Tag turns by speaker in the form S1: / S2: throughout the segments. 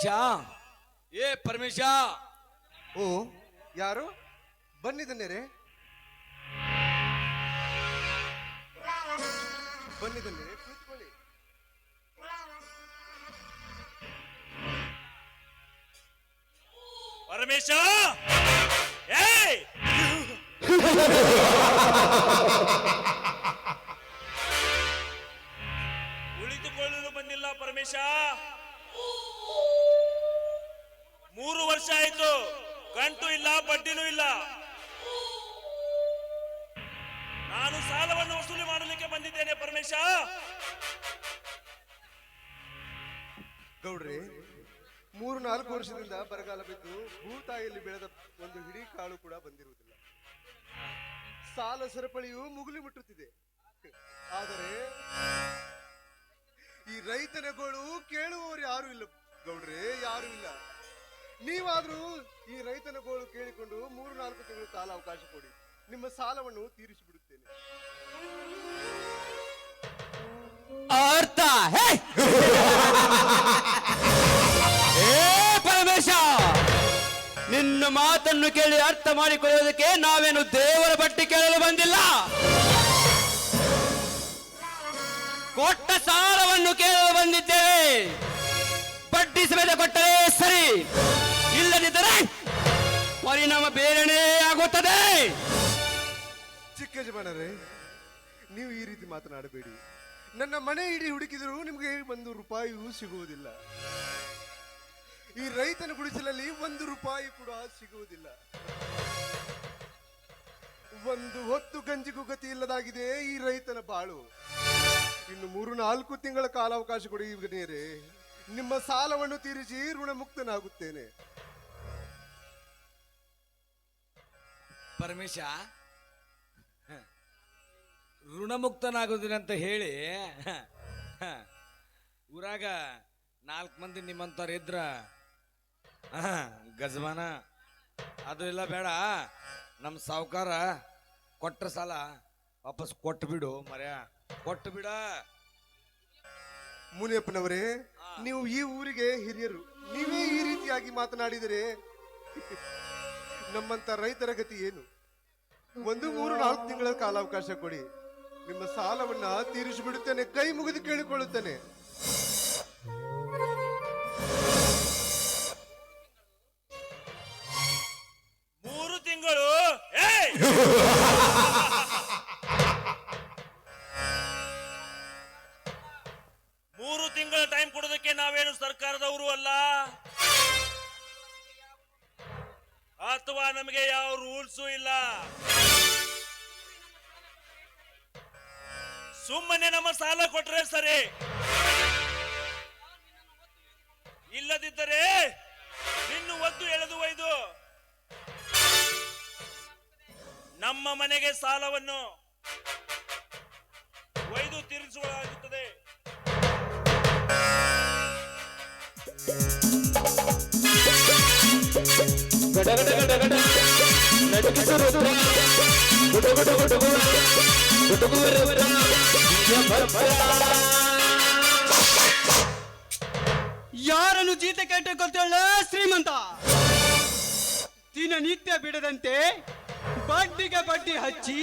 S1: ಪರಮೇಶ, ಏ ಪರಮೇಶ.
S2: ಓ, ಯಾರು? ಬನ್ನಿದನ್ನೇರೆ, ಬನ್ನಿದನ್ನೇರೆ, ಕೂತ್ಕೊಳ್ಳಿ.
S3: ಪರಮೇಶ, ಏಯ್ ಉಳಿದುಕೊಳ್ಳಲು ಬಂದಿಲ್ಲ ಪರಮೇಶ. 3 ವರ್ಷ ಆಯ್ತು, ಗಂಟು ಇಲ್ಲ, ಬಡ್ಡಿನೂ ಇಲ್ಲ. ನಾನು ಸಾಲವನ್ನು ವಸೂಲಿ ಮಾಡಲಿಕ್ಕೆ ಬಂದಿದ್ದೇನೆ ಪರಮೇಶ.
S2: ಗೌಡ್ರೆ, 3-4 ವರ್ಷದಿಂದ ಬರಗಾಲ ಬಿದ್ದು ಭೂತಾಯಿಯಲ್ಲಿ ಬೆಳೆದ ಒಂದು ಹಿಡಿ ಕಾಳು ಕೂಡ ಬಂದಿರುವುದಿಲ್ಲ. ಸಾಲ ಸರಪಳಿಯು ಮುಗುಲಿ ಮುಟ್ಟುತ್ತಿದೆ. ಆದರೆ ಈ ರೈತನ ಗೋಳು ಕೇಳುವವರು ಯಾರು ಇಲ್ಲ ಗೌಡ್ರೆ, ಯಾರು ಇಲ್ಲ. ನೀವಾದ್ರೂ ಈ ರೈತನ ಗೋಳು ಕೇಳಿಕೊಂಡು 3-4 ತಿಂಗಳು ಕಾಲ ಅವಕಾಶ ಕೊಡಿ, ನಿಮ್ಮ ಸಾಲವನ್ನು ತೀರಿಸಿ ಬಿಡುತ್ತೇನೆ.
S1: ಅರ್ಥ ಪರಮೇಶ, ನಿನ್ನ ಮಾತನ್ನು ಕೇಳಿ ಅರ್ಥ ಮಾಡಿಕೊಳ್ಳುವುದಕ್ಕೆ ನಾವೇನು ದೇವರ ಬಟ್ಟಿ ಕೇಳಲು ಬಂದಿಲ್ಲ. ಕೊಟ್ಟ ಸಾಲವನ್ನು ಕೇಳಲು ಬಂದಿದ್ದೇವೆ. ಬಡ್ಡಿ ಸಮೇತ ಕೊಟ್ಟರೆ ಸರಿ, ಇಲ್ಲದಿದ್ದರೆ ಪರಿಣಾಮ ಬೇರೆನೇ ಆಗುತ್ತದೆ.
S2: ಚಿಕ್ಕ ಯಜಮಾನರೇ, ನೀವು ಈ ರೀತಿ ಮಾತನಾಡಬೇಡಿ. ನನ್ನ ಮನೆ ಇಡೀ ಹುಡುಕಿದರೂ ನಿಮಗೆ 1 ರೂಪಾಯಿಯೂ ಸಿಗುವುದಿಲ್ಲ. ಈ ರೈತನ ಗುಡಿಸಲಲ್ಲಿ 1 ರೂಪಾಯಿ ಕೂಡ ಸಿಗುವುದಿಲ್ಲ. 1 ಹೊತ್ತು ಗಂಜಿಗೂ ಗತಿ ಇಲ್ಲದಾಗಿದೆ ಈ ರೈತನ ಬಾಳು. ಇನ್ನು 3-4 ತಿಂಗಳ ಕಾಲಾವಕಾಶ ಕೊಡಿ ಇವನೇರೆ, ನಿಮ್ಮ ಸಾಲವನ್ನು ತೀರಿಸಿ ಋಣಮುಕ್ತನಾಗುತ್ತೇನೆ.
S1: ಪರಮೇಶ, ಋಣಮುಕ್ತನಾಗುವುದಿನಂತ ಹೇಳಿ ಊರಾಗ 4 ಮಂದಿ ನಿಮ್ಮಂತವ್ರು ಇದ್ರ ಗಜಮಾನ ಅದು ಇಲ್ಲ ಬೇಡ. ನಮ್ಮ ಸಾವುಕಾರ ಕೊಟ್ಟ ಸಾಲ ವಾಪಸ್ ಕೊಟ್ಟು ಬಿಡು ಮರ್ಯ, ಕೊಟ್ಟು ಬಿಡ.
S2: ಮುನಿಯಪ್ಪನವರೇ, ನೀವು ಈ ಊರಿಗೆ ಹಿರಿಯರು, ನೀವೇ ಈ ರೀತಿಯಾಗಿ ಮಾತನಾಡಿದರೆ ನಮ್ಮಂತ ರೈತರ ಗತಿ ಏನು? 3-4 ತಿಂಗಳ ಕಾಲಾವಕಾಶ ಕೊಡಿ, ನಿಮ್ಮ ಸಾಲವನ್ನ ತೀರಿಸಿ ಬಿಡುತ್ತೇನೆ, ಕೈ ಮುಗಿದು ಕೇಳಿಕೊಳ್ಳುತ್ತೇನೆ.
S3: 3 ತಿಂಗಳು? 3 ತಿಂಗಳ ಟೈಮ್ ಕೊಡೋದಕ್ಕೆ ನಾವೇನು ಸರ್ಕಾರದವರು ಅಲ್ಲ, ಅಥವಾ ನಮಗೆ ಯಾವ ರೂಲ್ಸು ಇಲ್ಲ. ಸುಮ್ಮನೆ ನಮ್ಮ ಸಾಲ ಕೊಟ್ರೆ ಸರಿ, ಇಲ್ಲದಿದ್ದರೆ ನಿನ್ನು ಒದ್ದು ಎಳೆದು ಒಯ್ದು ನಮ್ಮ ಮನೆಗೆ ಸಾಲವನ್ನು ಒಯ್ದು ತೀರಿಸುವುದಾಗುತ್ತದೆ.
S4: ಯಾರನ್ನು ಜೀತ ಕೇಳಿಕೊಳ್ಳ ಶ್ರೀಮಂತ, ದಿನನಿತ್ಯ ಬಿಡದಂತೆ ಬಡ್ಡಿಗೆ ಬಡ್ಡಿ ಹಚ್ಚಿ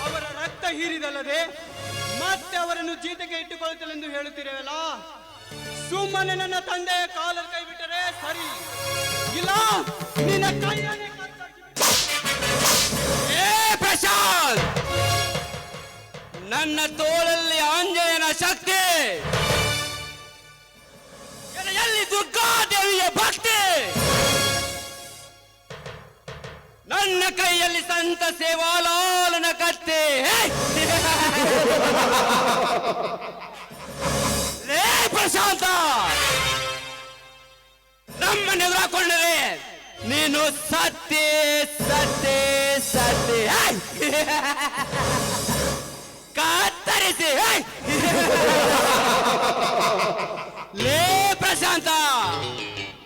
S4: ಅವರ ರಕ್ತ ಹೀರಿದಲ್ಲದೆ ಮತ್ತೆ ಅವರನ್ನು ಜೀತಕ್ಕೆ ಇಟ್ಟುಕೊಳ್ಳುತ್ತಲೆಂದು ಹೇಳುತ್ತಿರಲ್ಲ. ಸುಮ್ಮನೆ ನನ್ನ ತಂದೆಯ ಕಾಲಲ್ಲಿ ಕೈ ಬಿಟ್ಟರೆ ಸರಿ, ಇಲ್ಲ ನಿನ್ನ ಕೈಯಲ್ಲಿ
S1: ಪ್ರಶಾಂತ್, ನನ್ನ ತೋಳಲ್ಲಿ ಆಂಜನೇಯನ ಶಕ್ತಿ, ಎಲ್ಲಿ ದುರ್ಗಾದೇವಿಯ ಭಕ್ತಿ, ನನ್ನ ಕೈಯಲ್ಲಿ ಸಂತ ಸೇವಾಲಾಲನ ಕತ್ತೆ. ಲೇ ಪ್ರಶಾಂತ, ನಮ್ಮನ್ನು ಎದುರಾಕೊಂಡರೆ ನೀನು ಸತ್ಯ ಸತ್ಯ ಸತ್ಯ ಕತ್ತರಿಸಿ. ಲೇ ಪ್ರಶಾಂತ,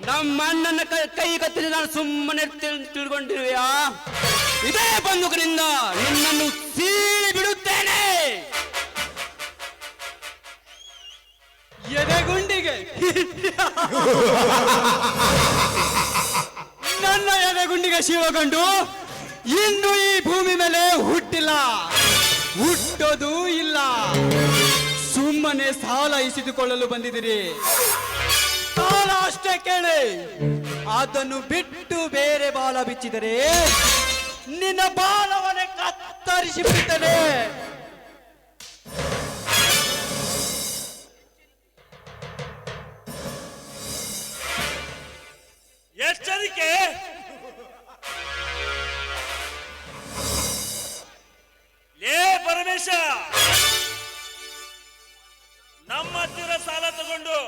S1: ನಮ್ಮ ಅಣ್ಣನ ಕೈ ಕತ್ತರಿಸಿ ನಾನು ಸುಮ್ಮನೆ ತಿಳ್ಕೊಂಡಿರುವೆಯಾ? ಇದೇ ಬಂದೂಕಿನಿಂದ ನಿನ್ನನ್ನು ಸೀಳಿ ಬಿಡುತ್ತೇನೆ.
S4: ಎದೆಗುಂಡಿಗೆ ನನ್ನ ಎದೆಗುಂಡಿಗೆ ಶಿವಗಂಡು ಇನ್ನು ಈ ಭೂಮಿ ಮೇಲೆ ಹುಟ್ಟಿಲ್ಲ, ಹುಟ್ಟೋದು ಇಲ್ಲ. ಸುಮ್ಮನೆ ಸಾಲ ಇಸಿದುಕೊಳ್ಳಲು ಬಂದಿದ್ದೀರಿ. ಸಾಲ ಅಷ್ಟೇ ಕೇಳಿ, ಅದನ್ನು ಬಿಟ್ಟು ಬೇರೆ ಬಾಲ ಬಿಚ್ಚಿದರೆ ನಿನ್ನ ಬಾಲವನ್ನೇ ಕತ್ತರಿಸಿ ಬಿಡ್ತೇನೆ.
S3: ಎಚ್ಚರಿಕೆ. ಲೇ ಪರಮೇಶ, ನಮ್ಮ ಹತ್ತಿರ ಸಾಲ ತಗೊಂಡು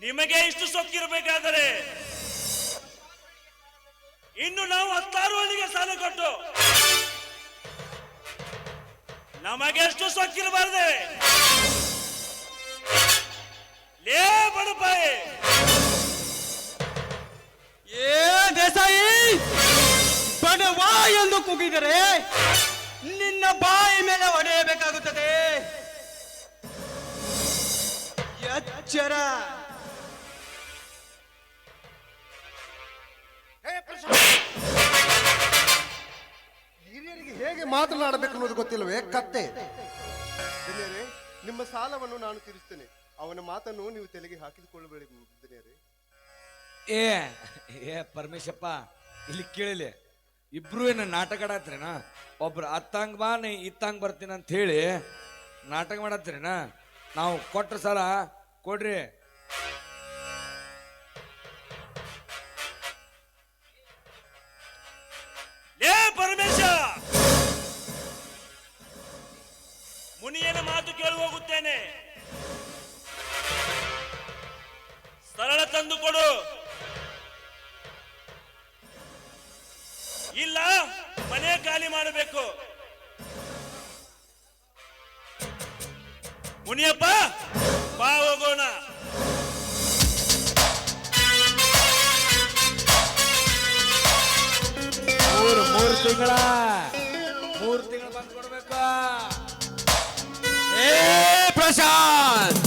S3: ನಿಮಗೆ ಇಷ್ಟು ಸೊಕ್ಕಿರಬೇಕಾದರೆ ಇನ್ನು ನಾವು 16 ಹಳ್ಳಿಗೆ ಸಾಲ ಕೊಟ್ಟು ನಮಗೆಷ್ಟು ಸೊಕ್ಕಿರಬಾರದೆ? ಲೇ ಬಡಪಾಯಿ,
S4: ಏ ದೇಸಾಯಿ, ಬಡವ ಎಂದು ಕೂಗಿದರೆ ನಿನ್ನ ಬಾಯಿ ಮೇಲೆ ಹೊಡೆಯಬೇಕಾಗುತ್ತದೆ. ಎಚ್ಚರ.
S2: ಹಿರಿಯರಿಗೆ ಹೇಗೆ ಮಾತನಾಡಬೇಕು ಅನ್ನೋದು ಗೊತ್ತಿಲ್ಲವೇ ಕತ್ತೆ? ಧನ್ಯರೇ, ನಿಮ್ಮ ಸಾಲವನ್ನು ನಾನು ತೀರಿಸ್ತೇನೆ. ಅವನ ಮಾತನ್ನು ನೀವು ತಲೆಗೆ ಹಾಕಿಕೊಳ್ಳಬೇಡಿ ಧನ್ಯರೇ.
S1: ಏ ಏ ಪರಮೇಶಪ್ಪ, ಇಲ್ಲಿ ಕೇಳಿಲಿ, ಇಬ್ರು ಏನು ನಾಟಕ ಆಡತ್ರೇನ? ಒಬ್ರು ಅತ್ತಂಗ್ ಬಾ, ನೀ ಇತ್ತಂಗ್ ಬರ್ತೀನಿ ಅಂತ ಹೇಳಿ ನಾಟಕ ಮಾಡತ್ರೇನ? ನಾವು ಕೊಟ್ರ ಸಾಲ ಕೊಡ್ರಿ.
S3: ಲೇ ಪರಮೇಶ, ಮುನಿಯನ ಮಾತು ಕೇಳಿ ಹೋಗುತ್ತೇನೆ. ಸರಳ ತಂದು ಕೊಡು, ಇಲ್ಲ ಮನೆ ಖಾಲಿ ಮಾಡಬೇಕು. ಮುನಿಯಪ್ಪ, ಬಾ ಹೋಗೋಣ.
S1: ಮೂರು ತಿಂಗಳ ಬಂದು ಕೊಡ್ಬೇಕು.
S4: ಏ ಪ್ರಶಾಂತ್,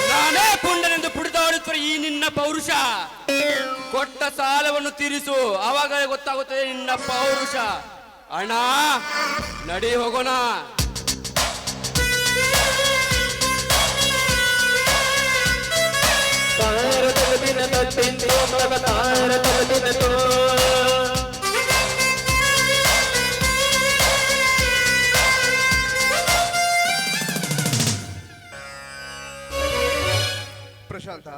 S4: ನಾನೇ ಪುಂಡನೆಂದು ಪುಡಿದಾಡುತ್ತಿರುವ ಈ ನಿನ್ನ ಪೌರುಷ. ಕೊಟ್ಟ ಸಾಲವನ್ನು ತೀರಿಸು, ಆವಾಗಲೇ ಗೊತ್ತಾಗುತ್ತದೆ ನಿನ್ನ ಪೌರುಷ. ಅಣ್ಣ, ನಡಿ ಹೋಗೋಣ.
S2: ಪ್ರಶಾಂತ,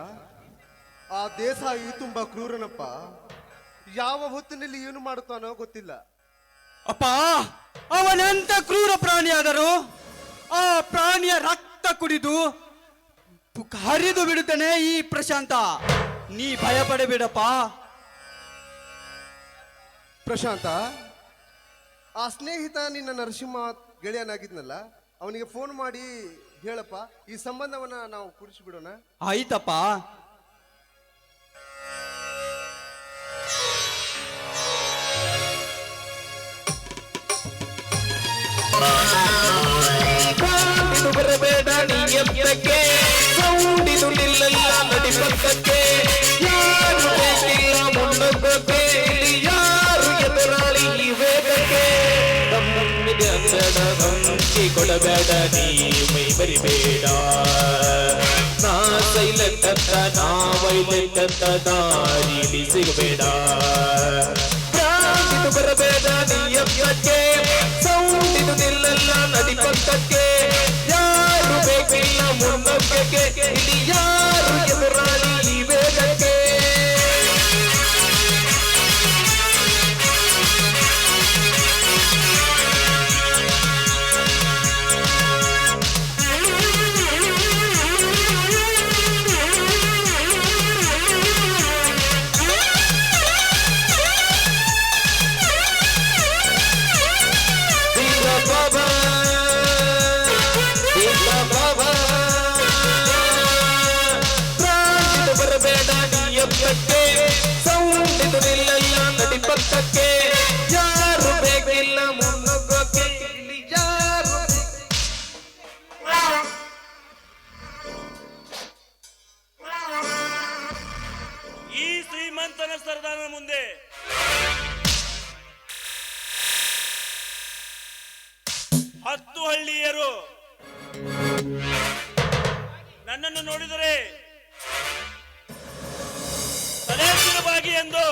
S2: ಆ ದೇಸಾಯಿ ತುಂಬಾ ಕ್ರೂರನಪ್ಪ. ಯಾವ ಹೊತ್ತಿನಲ್ಲಿ ಏನು ಮಾಡುತ್ತಾನೋ ಗೊತ್ತಿಲ್ಲ.
S4: ಅಪ್ಪ, ಅವನೆಂತ ಕ್ರೂರ ಪ್ರಾಣಿಯಾದರೂ ಆ ಪ್ರಾಣಿಯ ರಕ್ತ ಕುಡಿದು ಹರಿದು ಬಿಡುತ್ತಾನೆ ಈ ಪ್ರಶಾಂತ. ನೀ ಭಯ ಪಡಬೇಡಪ್ಪ.
S2: ಪ್ರಶಾಂತ, ಆ ಸ್ನೇಹಿತ ನಿನ್ನ ನರಸಿಂಹ ಗೆಳೆಯನಾಗಿದ್ನಲ್ಲ, ಅವನಿಗೆ ಫೋನ್ ಮಾಡಿ ಹೇಳಪ್ಪ, ಈ ಸಂಬಂಧವನ್ನ ನಾವು ಕುಡಿಸಿಬಿಡೋಣ.
S4: ಆಯ್ತಪ್ಪ.
S5: ಬರಬೇಡ ನೀ ಎತ್ತಕ್ಕೆ, ಸೌಂಡಿದು ನಿಲ್ಲಲ್ಲ ನಡಿ ಪಕ್ಕಕ್ಕೆ. ಯಾರು ಬೇಕಿಲ್ಲ ಮುನ್ನೋಗಕ್ಕೆ, ಯಾರು ಎದುರಾಳಿ ಈ ವೇಗಕ್ಕೆ. ತಮ್ಮಿಗೆ ಅಂದಡ ಹಂಚಿ ಕೊಡಬೇಡ ನೀ ಮೈ ಬರಿಬೇಡ. ನಾ ಸೈಲೆಂಟ್ ಅಂತ, ನಾ ವೈಲೆಂಟ್ ಅಂತ ದಾರಿಲಿ ಸಿಗಬೇಡ. ಬರಬೇಡ ನೀ ಎತ್ತಕ್ಕೆ, ಸೌಂಡಿದು ನಿಲ್ಲಲ್ಲ ನಡಿ ಪಕ್ಕಕ್ಕೆ. ಯಾರು ಬೇಕಿಲ್ಲ ಮುನ್ನೋಗಕ್ಕೆ, ಇಲ್ಲಿ ಯಾರು ಎದುರಾಳಿ ಈ ವೇಗಕ್ಕೆ.
S3: ಶ್ರೀಮಂತನ ಸರ್ದಾರನ ಮುಂದೆ ಹತ್ತು ಹಳ್ಳಿಯರು ನನ್ನನ್ನು ನೋಡಿದರೆ ತಲೆ ತಿರುವಾಗಿ ಎಂದು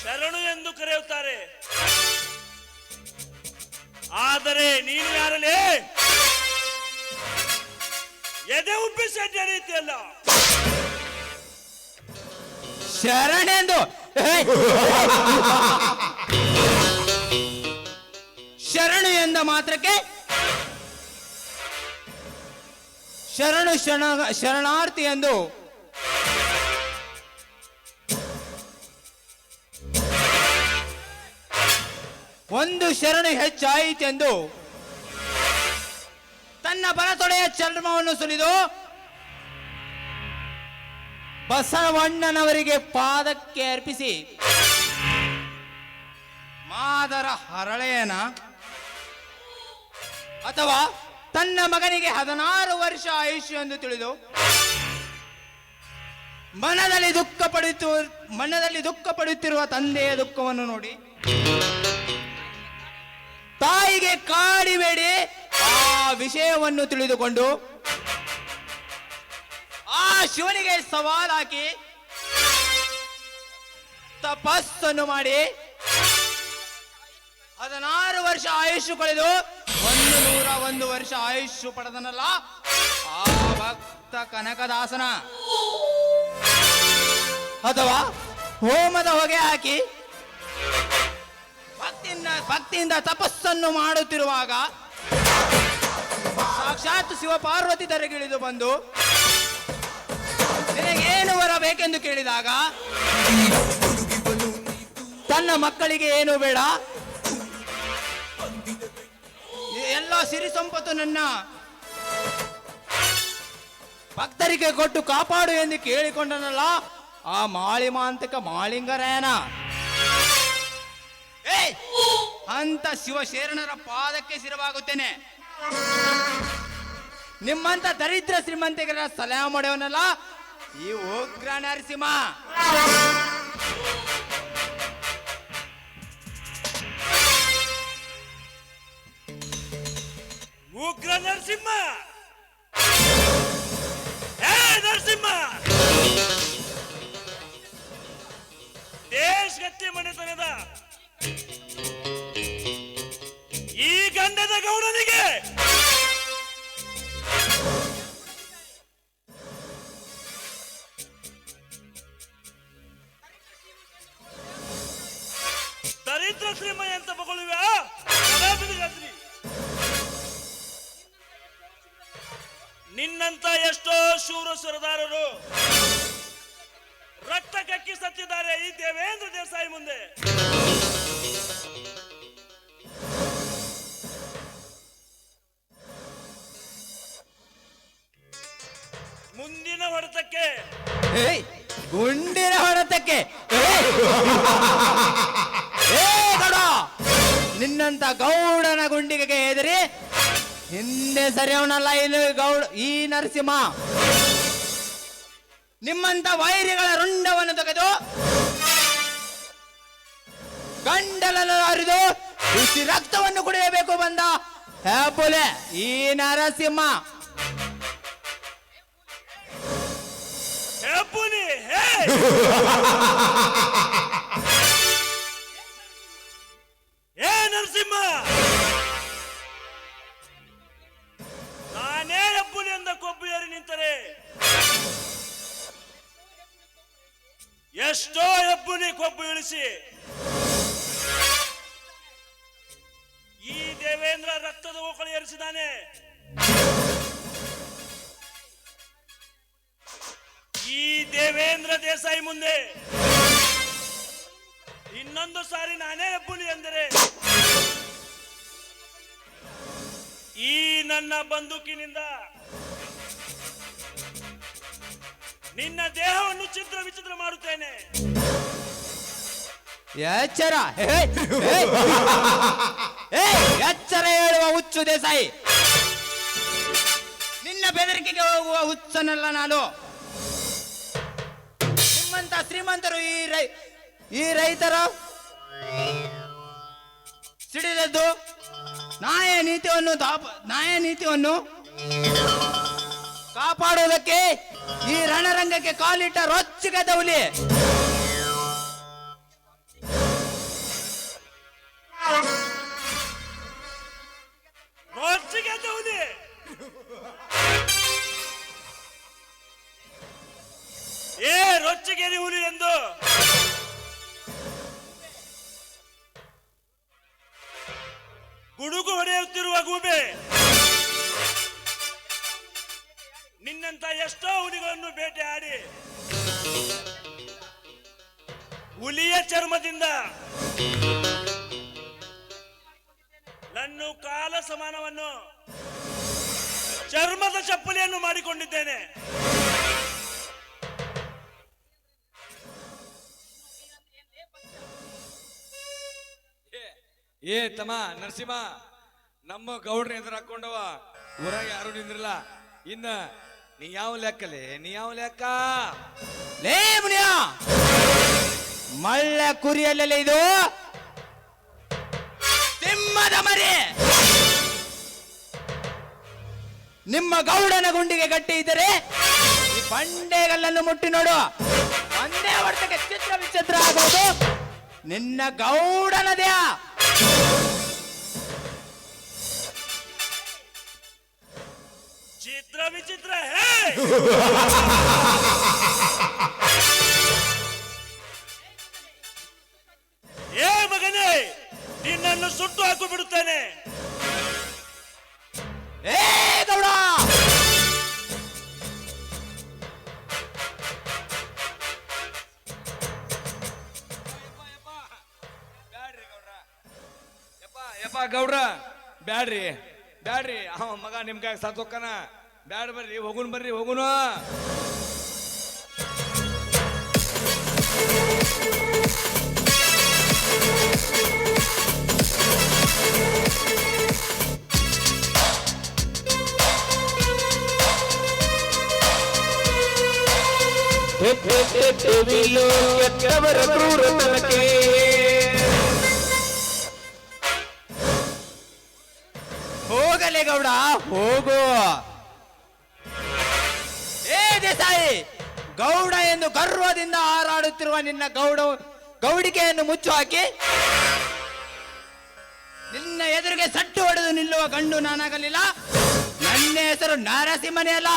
S3: ಶರಣು ಎಂದು ಕರೆಯುತ್ತಾರೆ. ಆದರೆ ನೀನು ಯಾರಲೇ? ಎದೆ ಉಬ್ಬಿಸಿ ಅಡ್ಡ ರೀತಿಯಲ್ಲ.
S4: ಶರಣೆಂದು ಶರಣು ಎಂದ ಮಾತ್ರಕ್ಕೆ ಶರಣಾರ್ಥಿ ಎಂದು ಒಂದು ಶರಣು ಹೆಚ್ಚಾಯಿತೆಂದು ತನ್ನ ಬಲತೊಡೆಯ ಚರ್ಮವನ್ನು ಸುಲಿದು ಬಸವಣ್ಣನವರಿಗೆ ಪಾದಕ್ಕೆ ಅರ್ಪಿಸಿ ಮಾದರ ಹರಳೆಯನ ಅಥವಾ ತನ್ನ ಮಗನಿಗೆ 16 ವರ್ಷ ಆಯುಷ್ಯ ಎಂದು ತಿಳಿದು ಮನದಲ್ಲಿ ದುಃಖ ಪಡುತ್ತಿರುವ ತಂದೆಯ ದುಃಖವನ್ನು ನೋಡಿ ತಾಯಿಗೆ ಕಾಡಿಬೇಡಿ ಆ ವಿಷಯವನ್ನು ತಿಳಿದುಕೊಂಡು ಆ ಶಿವನಿಗೆ ಸವಾಲ್ ಹಾಕಿ ತಪಸ್ಸನ್ನು ಮಾಡಿ 16 ವರ್ಷ ಆಯುಷ್ಯ ಕಳೆದು 101 ವರ್ಷ ಆಯುಷ್ಯ ಪಡೆದನಲ್ಲ ಆ ಭಕ್ತ ಕನಕದಾಸನ ಅಥವಾ ಹೋಮದ ಹೊಗೆ ಹಾಕಿ ಭಕ್ತಿಯಿಂದ ತಪಸ್ಸನ್ನು ಮಾಡುತ್ತಿರುವಾಗ ಸಾಕ್ಷಾತ್ ಶಿವಪಾರ್ವತಿ ತಲೆಗಿಳಿದು ಬಂದು ನಿನಗೇನು ವರ ಬೇಕೆಂದು ಕೇಳಿದಾಗ ತನ್ನ ಮಕ್ಕಳಿಗೆ ಏನು ಬೇಡ, ಎಲ್ಲ ಸಿರಿ ಸಂಪತ್ತು ನನ್ನ ಭಕ್ತರಿಗೆ ಕೊಟ್ಟು ಕಾಪಾಡು ಎಂದು ಕೇಳಿಕೊಂಡನಲ್ಲ ಆ ಮಾಳಿಮಾಂತಕ ಮಾಳಿಂಗರಾಯನ. ಅಂತ ಶಿವಶರಣರ ಪಾದಕ್ಕೆ ಸಿರವಾಗುತ್ತೇನೆ. ನಿಮ್ಮಂತ ದರಿದ್ರ ಶ್ರೀಮಂತಿಗರ ಸಲಹೆ ಮಾಡುವನಲ್ಲ ಈ ಉಗ್ರ ನರಸಿಂಹ.
S3: ಉಗ್ರ ನರಸಿಂಹ, ಹೇ ನರಸಿಂಹ, ದೇಶಗತ್ತಿ ಮನೆತನದ ಈ ಗಂಡದ ಗೌಡನಿಗೆ ದರಿದ್ರ ಶ್ರೀಮ ಅಂತ ಮಗಳುವ ನಿನ್ನಂತ ಎಷ್ಟೋ ಶೂರ ಸುರದಾರರು ರಕ್ತ ಕಕ್ಕಿ ಸತ್ತಿದ್ದಾರೆ ಈ ದೇವೇಂದ್ರ ದೇಸಾಯಿ ಮುಂದೆ. ಮುಂದಿನ ಹೊಡೆತಕ್ಕೆ
S4: ಗುಂಡಿನ ಹೊಡೆತಕ್ಕೆ ಗೌಡ, ನಿನ್ನಂತ ಗೌಡನ ಗುಂಡಿಗೆ ಹೆದರಿ ಹಿಂದೆ ಸರಿಯವನಲ್ಲ ಇಲ್ಲಿ ಗೌಡ ಈ ನರಸಿಂಹ. ನಿಮ್ಮಂತ ವೈರಿಗಳ ರುಂಡವನ್ನು ತೆಗೆದು ಗಂಡಲನ್ನು ಹರಿದು ಬಿಸಿ ರಕ್ತವನ್ನು ಕುಡಿಯಬೇಕು ಬಂದ ಹೆಬ್ಬುಲೆ ಈ ನರಸಿಂಹ.
S3: ಹೆಬ್ಬುಲಿ, ಹೇ ಏ ನರಸಿಂಹ, ನಾನೇ ಹೆಬ್ಬುಲಿ ಎಂದ ಕೊಬ್ಬು ಏರಿ ನಿಂತರೆ ಎಷ್ಟೋ ಹೆಬ್ಬುಲಿ ಕೊಬ್ಬು ಇಳಿಸಿ ಈ ದೇವೇಂದ್ರ ರಕ್ತದ ಓಕಳಿ ಏರಿಸಿದ್ದಾನೆ. ಈ ದೇವೇಂದ್ರ ದೇಸಾಯಿ ಮುಂದೆ ಇನ್ನೊಂದು ಸಾರಿ ನಾನೇ ಹೆಬ್ಬುಲಿ ಎಂದರೆ ಈ ನನ್ನ ಬಂದೂಕಿನಿಂದ ನಿನ್ನ ದೇಹವನ್ನು ಚಿತ್ರ ವಿಚಿತ್ರ ಮಾಡುತ್ತೇನೆ.
S4: ಎಚ್ಚರ ಎಚ್ಚರ ಹೇಳುವ ಹುಚ್ಚು ದೇಸಾಯಿ, ನಿನ್ನ ಬೆದರಿಕೆಗೆ ಹೋಗುವ ಹುಚ್ಚನಲ್ಲ ನಾನು.
S6: ಶ್ರೀಮಂತರು ಈ ರೈತರ ಸಿಡಿದದ್ದು ನ್ಯಾಯ ನೀತಿಯನ್ನು ಕಾಪಾಡುವುದಕ್ಕೆ ಈ ರಣರಂಗಕ್ಕೆ ಕಾಲಿಟ್ಟ ರೊಚ್ಚಿಗೆದ್ದ ಹುಲಿ.
S3: ರೊಚ್ಚಿಗೆದ್ದ ಹುಲಿ. ರೊಚ್ಚಿಗೆರಿ ಹುಲಿ ಎಂದು ಗುಡುಗು ಹೊಡೆಯುತ್ತಿರುವ ಗೂಬೆ, ನಿನ್ನಂತ ಎಷ್ಟೋ ಹುಲಿಗಳನ್ನು ಬೇಟೆಯಾಡಿ ಹುಲಿಯ ಚರ್ಮದಿಂದ ನನ್ನ ಕಾಲ ಸಮಾನವನ್ನು ಚರ್ಮದ ಚಪ್ಪಲಿಯನ್ನು ಮಾಡಿಕೊಂಡಿದ್ದೇನೆ.
S1: ತಮ್ಮ ನರಸಿಂಹ, ನಮ್ಮ ಗೌಡ್ರ ಎದುರು ಹಾಕೊಂಡವ ಊರಾಗ ಯಾರು ನಿಂದ್ರಲ್ಲ. ಇನ್ನ ನೀ ಯಾವ ಲೆಕ್ಕಲೆ? ನೀ ಯಾವ ಲೆಕ್ಕ?
S6: ಲೇ ಮುನಿಯ, ಮಳ್ಳ ಕುರಿಯಲ್ಲೆಲ್ಲ ಇದು ಸಿಂಹದ ಮರಿ. ನಿಮ್ಮ ಗೌಡನ ಗುಂಡಿಗೆ ಗಟ್ಟಿ ಇದ್ದರೆ ಈ ಬಂಡೆಗಲ್ಲನ್ನು ಮುಟ್ಟಿ ನೋಡು. ಒಂದೇ ಹೊಡೆತಕ್ಕೆ ಚಿತ್ರ ವಿಚಿತ್ರ ಆಗೋದು ನಿನ್ನ ಗೌಡನ ದೇಹ.
S3: ಚಿತ್ರ ವಿಚಿತ್ರ ಮಗನೇ, ನಿನ್ನನ್ನು ಸುಟ್ಟು ಹಾಕು ಬಿಡುತ್ತೇನೆ.
S6: ಏ ಗೌಡ,
S1: ಯಪ್ಪ ಗೌಡ್ರ ಬ್ಯಾಡ್ರಿ ಬ್ಯಾಡ್ರಿ, ಅವ ಮಗ ನಿಮ್ ಕೈ ಸತ್ತೋಕ್ಕನ. ಬ್ಯಾಡ, ಬರ್ರಿ ಹೋಗುನು.
S5: ಕೆಟ್ಟವರ ಕ್ರೂರತನಕ್ಕೆ
S6: ಹೋಗಲೇ ಗೌಡ, ಹೋಗು. ಏ ದೇಸಾಯಿ, ಗೌಡ ಎಂದು ಗರ್ವದಿಂದ ಹಾರಾಡುತ್ತಿರುವ ನಿನ್ನ ಗೌಡಿಕೆಯನ್ನು ಮುಚ್ಚು ಹಾಕಿ ನಿನ್ನ ಎದುರಿಗೆ ಸಟ್ಟು ಹೊಡೆದು ನಿಲ್ಲುವ ಗಂಡು ನಾನಾಗಲಿಲ್ಲ. ನನ್ನ ಹೆಸರು ನರಸಿಂಹನೇ ಅಲ್ಲ.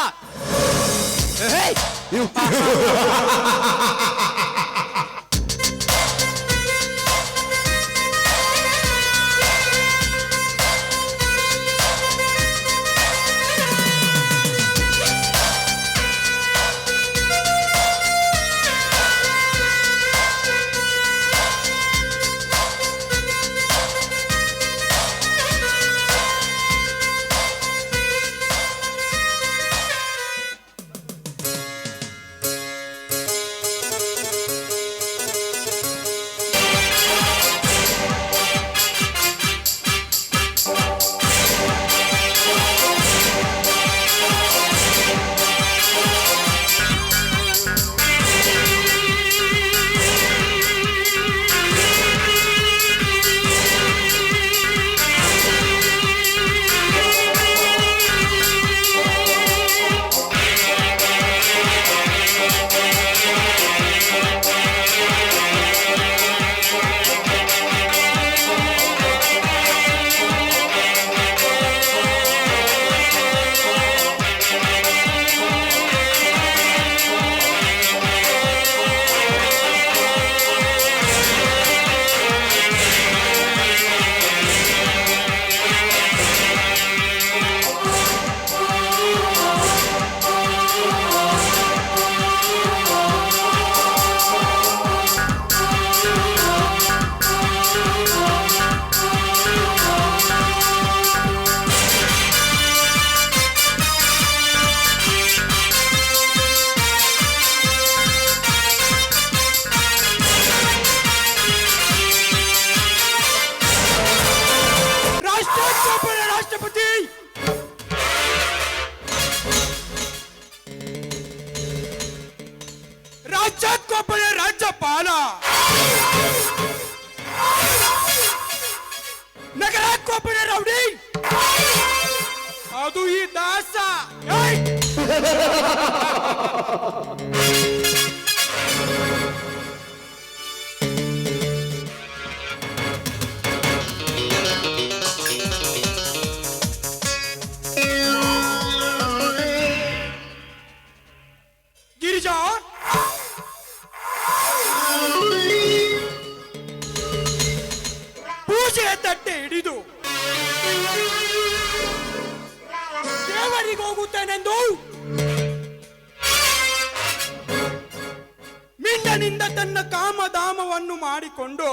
S6: ರಾಜ್ಯಕ್ಕೊಬ್ಬನೇ ರಾಜ್ಯಪಾಲ, ನಗರಕ್ಕೊಬ್ಬನೇ ರೌಡಿ, ಅದು ಈ ದಾಸ. ಏಯ್! ಗಿರಿಜಾ, ಪೂಜೆಯ ತಟ್ಟೆ ಹಿಡಿದು ದೇವರಿಗೆ ಹೋಗುತ್ತೇನೆಂದು ಮಿಂಡನಿಂದ ತನ್ನ ಕಾಮಧಾಮವನ್ನು ಮಾಡಿಕೊಂಡು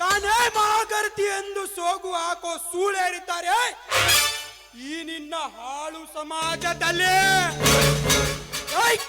S6: ತಾನೇ ಮಹಾಗರ್ತಿ ಎಂದು ಸೋಗು ಹಾಕೋ ಸೂಳೇರಿದ್ದಾರೆ ಈ ನಿನ್ನ ಹಾಳು ಸಮಾಜದಲ್ಲಿ. ಏಯ್!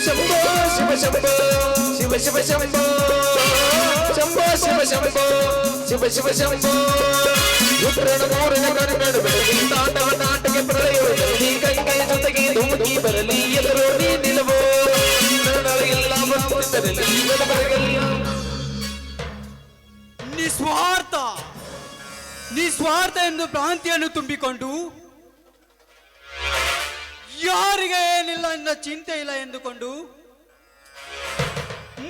S5: ಶಂಭೋ ಶಿವ ಶಿವ ಶಂಭೋ ಶಂಭೋ ಶಿವ ಶಂಭೋ ಶಿವ ಶಿವ ಶಂಭೋ ರುದ್ರನ ಮೂರನ ಕರುಣನು ಬೆಳಗಿ ತಾಂಡವ ನಾಟಕ ಪ್ರಳಯದಲ್ಲಿ ಗಂಗೆ ಜೊತೆಗೆ ಧುಮುಕಿ ಬರಲಿ ಎದುರು ನೀ ನಿಲವೋ ನರಳೆಲ್ಲ ಬರಲಿ ಬರಗಲ್ಲ.
S4: ನಿಸ್ವಾರ್ಥ ಎಂದು ಭ್ರಾಂತಿಯನ್ನು ತುಂಬಿಕೊಂಡು ಯಾರಿಗೆ ಏನಿಲ್ಲ ಎನ್ನ ಚಿಂತೆ ಇಲ್ಲ ಎಂದುಕೊಂಡು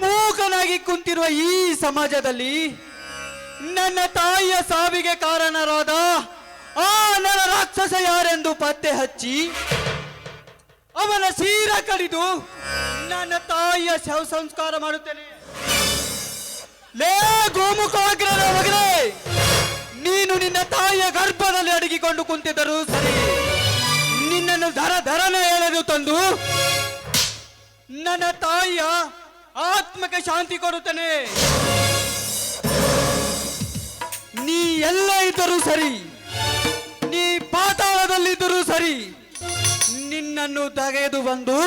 S4: ಮೂಕನಾಗಿ ಕುಂತಿರುವ ಈ ಸಮಾಜದಲ್ಲಿ ನನ್ನ ತಾಯಿಯ ಸಾವಿಗೆ ಕಾರಣರಾದ ಆ ನರ ರಾಕ್ಷಸ ಯಾರೆಂದು ಪತ್ತೆ ಹಚ್ಚಿ ಅವನ ಶೀರ ಕಡಿದು ನನ್ನ ತಾಯಿಯ ಶವ ಸಂಸ್ಕಾರ ಮಾಡುತ್ತೇನೆ. ಲೇ ಗೋಮುಖಾಗ್ರನ ಮಗನೇ, ನೀನು ನಿನ್ನ ತಾಯಿಯ ಗರ್ಭದಲ್ಲಿ ಅಡಗಿಕೊಂಡು ಕುಂತಿದ್ದರೂ ಸರಿ, ನಿನ್ನನ್ನು ಧರನ ಎಳೆದು ತಂದು ನನ್ನ ತಾಯಿಯ ಆತ್ಮಕ್ಕೆ ಶಾಂತಿ ಕೊಡುತ್ತೇನೆ. ನೀ ಎಲ್ಲ ಇದ್ದರೂ ಸರಿ, ನೀ ಪಾತಾಳದಲ್ಲಿದ್ದರೂ ಸರಿ, ನಿನ್ನನ್ನು ತೆಗೆದು ಬಂದು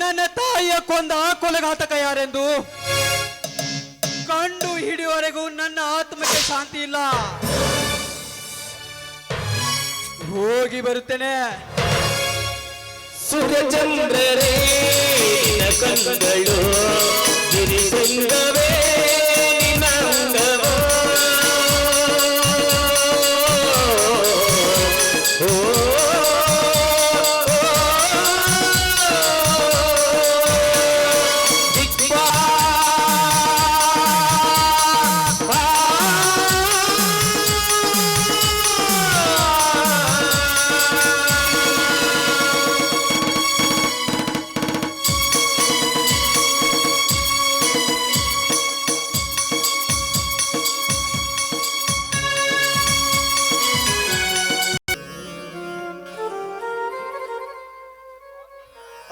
S4: ನನ್ನ ತಾಯಿಯ ಕೊಂದ ಕೊಲೆಘಾತಕ ಯಾರೆಂದು ಕಂಡು ಹಿಡಿಯುವವರೆಗೂ ನನ್ನ ಆತ್ಮಕ್ಕೆ ಶಾಂತಿ ಇಲ್ಲ. ಹೋಗಿ ಬರುತ್ತೇನೆ.
S5: ಸೂರ್ಯಚಂದ್ರರೇ ಕಣ್ಣುಗಳು ಗಿರಿಶೃಂಗವೇ ನಿನ್ನಂಗವೋ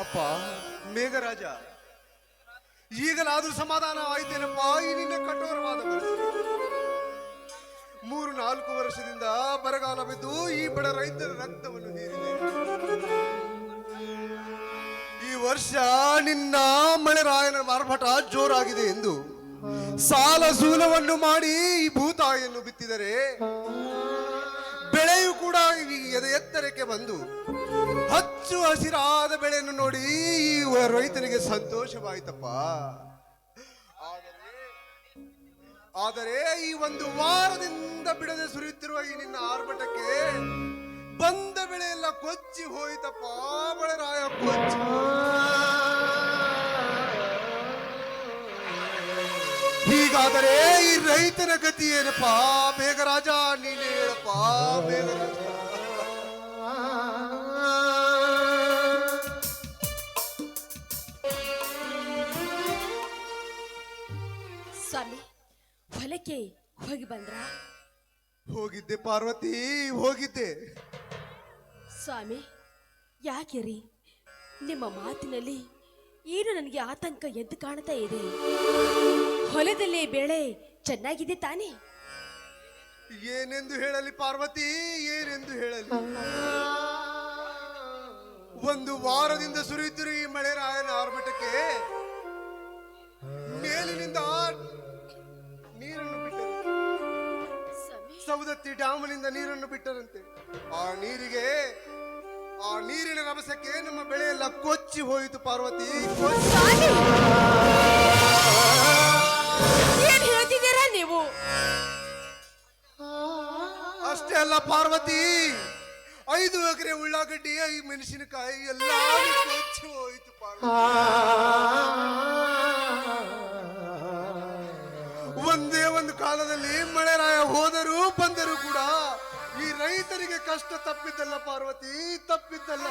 S2: ಅಪ್ಪ ಮೇಘರಾಜ, ಈಗಲಾದ್ರೂ ಸಮಾಧಾನವಾಯಿತೇನಪ್ಪ ಈ ನಿನ್ನ ಕಠೋರವಾದ ಪರಿಸ್ಥಿತಿ. 3-4 ವರ್ಷದಿಂದ ಬರಗಾಲ ಬಿದ್ದು ಈ ಬಡ ರೈತರ ರಕ್ತವನ್ನು ಹೀರಿದೆ. ಈ ವರ್ಷ ನಿನ್ನ ಮಳೆರಾಯನ ಮಾರ್ಭಟ ಜೋರಾಗಿದೆ ಎಂದು ಸಾಲ ಸೂಲವನ್ನು ಮಾಡಿ ಈ ಭೂತಾಯಿಯನ್ನು ಬಿತ್ತಿದರೆ ಬೆಳೆಯು ಕೂಡ ಎತ್ತರಕ್ಕೆ ಬಂದು ಹಚ್ಚು ಹಸಿರಾದ ಬೆಳೆಯನ್ನು ನೋಡಿ ಈ ರೈತನಿಗೆ ಸಂತೋಷವಾಯಿತಪ್ಪ. ಆದರೆ ಈ 1 ವಾರದಿಂದ ಬಿಡದೆ ಸುರಿಯುತ್ತಿರುವ ಈ ನಿನ್ನ ಆರ್ಭಟಕ್ಕೆ ಬಂದ ಬೆಳೆ ಎಲ್ಲ ಕೊಚ್ಚಿ ಹೋಯಿತಪ್ಪ. ಮಳೆರಾಯ ಕೊಚ್ಚಿ ಹೀಗಾದರೆ ಈ ರೈತನ ಗತಿ ಏನಪ್ಪಾ? ಬೇಗ ರಾಜ ನೀನೇ ಹೇಳಪ್ಪ, ಬೇಗ ರಾಜ.
S7: ಸ್ವಾಮಿ, ಹೊಲಕ್ಕೆ ಹೋಗಿ ಬಂದ್ರ?
S2: ಹೋಗಿದ್ದೆ ಪಾರ್ವತಿ, ಹೋಗಿದ್ದೆ.
S7: ಸ್ವಾಮಿ, ಯಾಕೆ ರೀ ನಿಮ್ಮ ಮಾತಿನಲ್ಲಿ ಏನು ನನಗೆ ಆತಂಕ ಎದ್ದು ಕಾಣ್ತಾ ಇದೆ? ಹೊಲದಲ್ಲಿ ಬೆಳೆ ಚೆನ್ನಾಗಿದೆ ತಾನೇ?
S2: ಏನೆಂದು ಹೇಳಲಿ ಪಾರ್ವತಿ, ಏನೆಂದು ಹೇಳಲಿ? ಒಂದು ವಾರದಿಂದ ಸುರಿಯುತ್ತಿರುವ ಈ ಮಳೆ ರಾಯನ ಆರ್ಭಟಕ್ಕೆ ಮೇಲಿನಿಂದ ನೀರನ್ನು ಬಿಟ್ಟರು. ಸೌದತ್ತಿ ಡ್ಯಾಮ್ನಿಂದ ನೀರನ್ನು ಬಿಟ್ಟರಂತೆ. ಆ ನೀರಿನ ರಭಸಕ್ಕೆ ನಮ್ಮ ಬೆಳೆ ಎಲ್ಲ ಕೊಚ್ಚಿ ಹೋಯಿತು ಪಾರ್ವತಿ.
S7: ಏನ್ ಹೇಳ್ತಿದ್ದೀರಾ ನೀವು?
S2: ಅಷ್ಟೇ ಅಲ್ಲ ಪಾರ್ವತಿ, 5 ಎಕರೆ ಉಳ್ಳಾಗಡ್ಡಿ, ಈ ಮೆಣಸಿನಕಾಯಿ ಎಲ್ಲ ಕೊಚ್ಚಿ ಹೋಯಿತು ಪಾರ್ವತಿ. ಒಂದೇ ಒಂದು ಕಾಲದಲ್ಲಿ ಮಳೆರಾಯ ಹೋದರೂ ಬಂದರೂ ಕೂಡ ಈ ರೈತರಿಗೆ ಕಷ್ಟ ತಪ್ಪಿದ್ದಲ್ಲ ಪಾರ್ವತಿ, ತಪ್ಪಿದ್ದಲ್ಲ.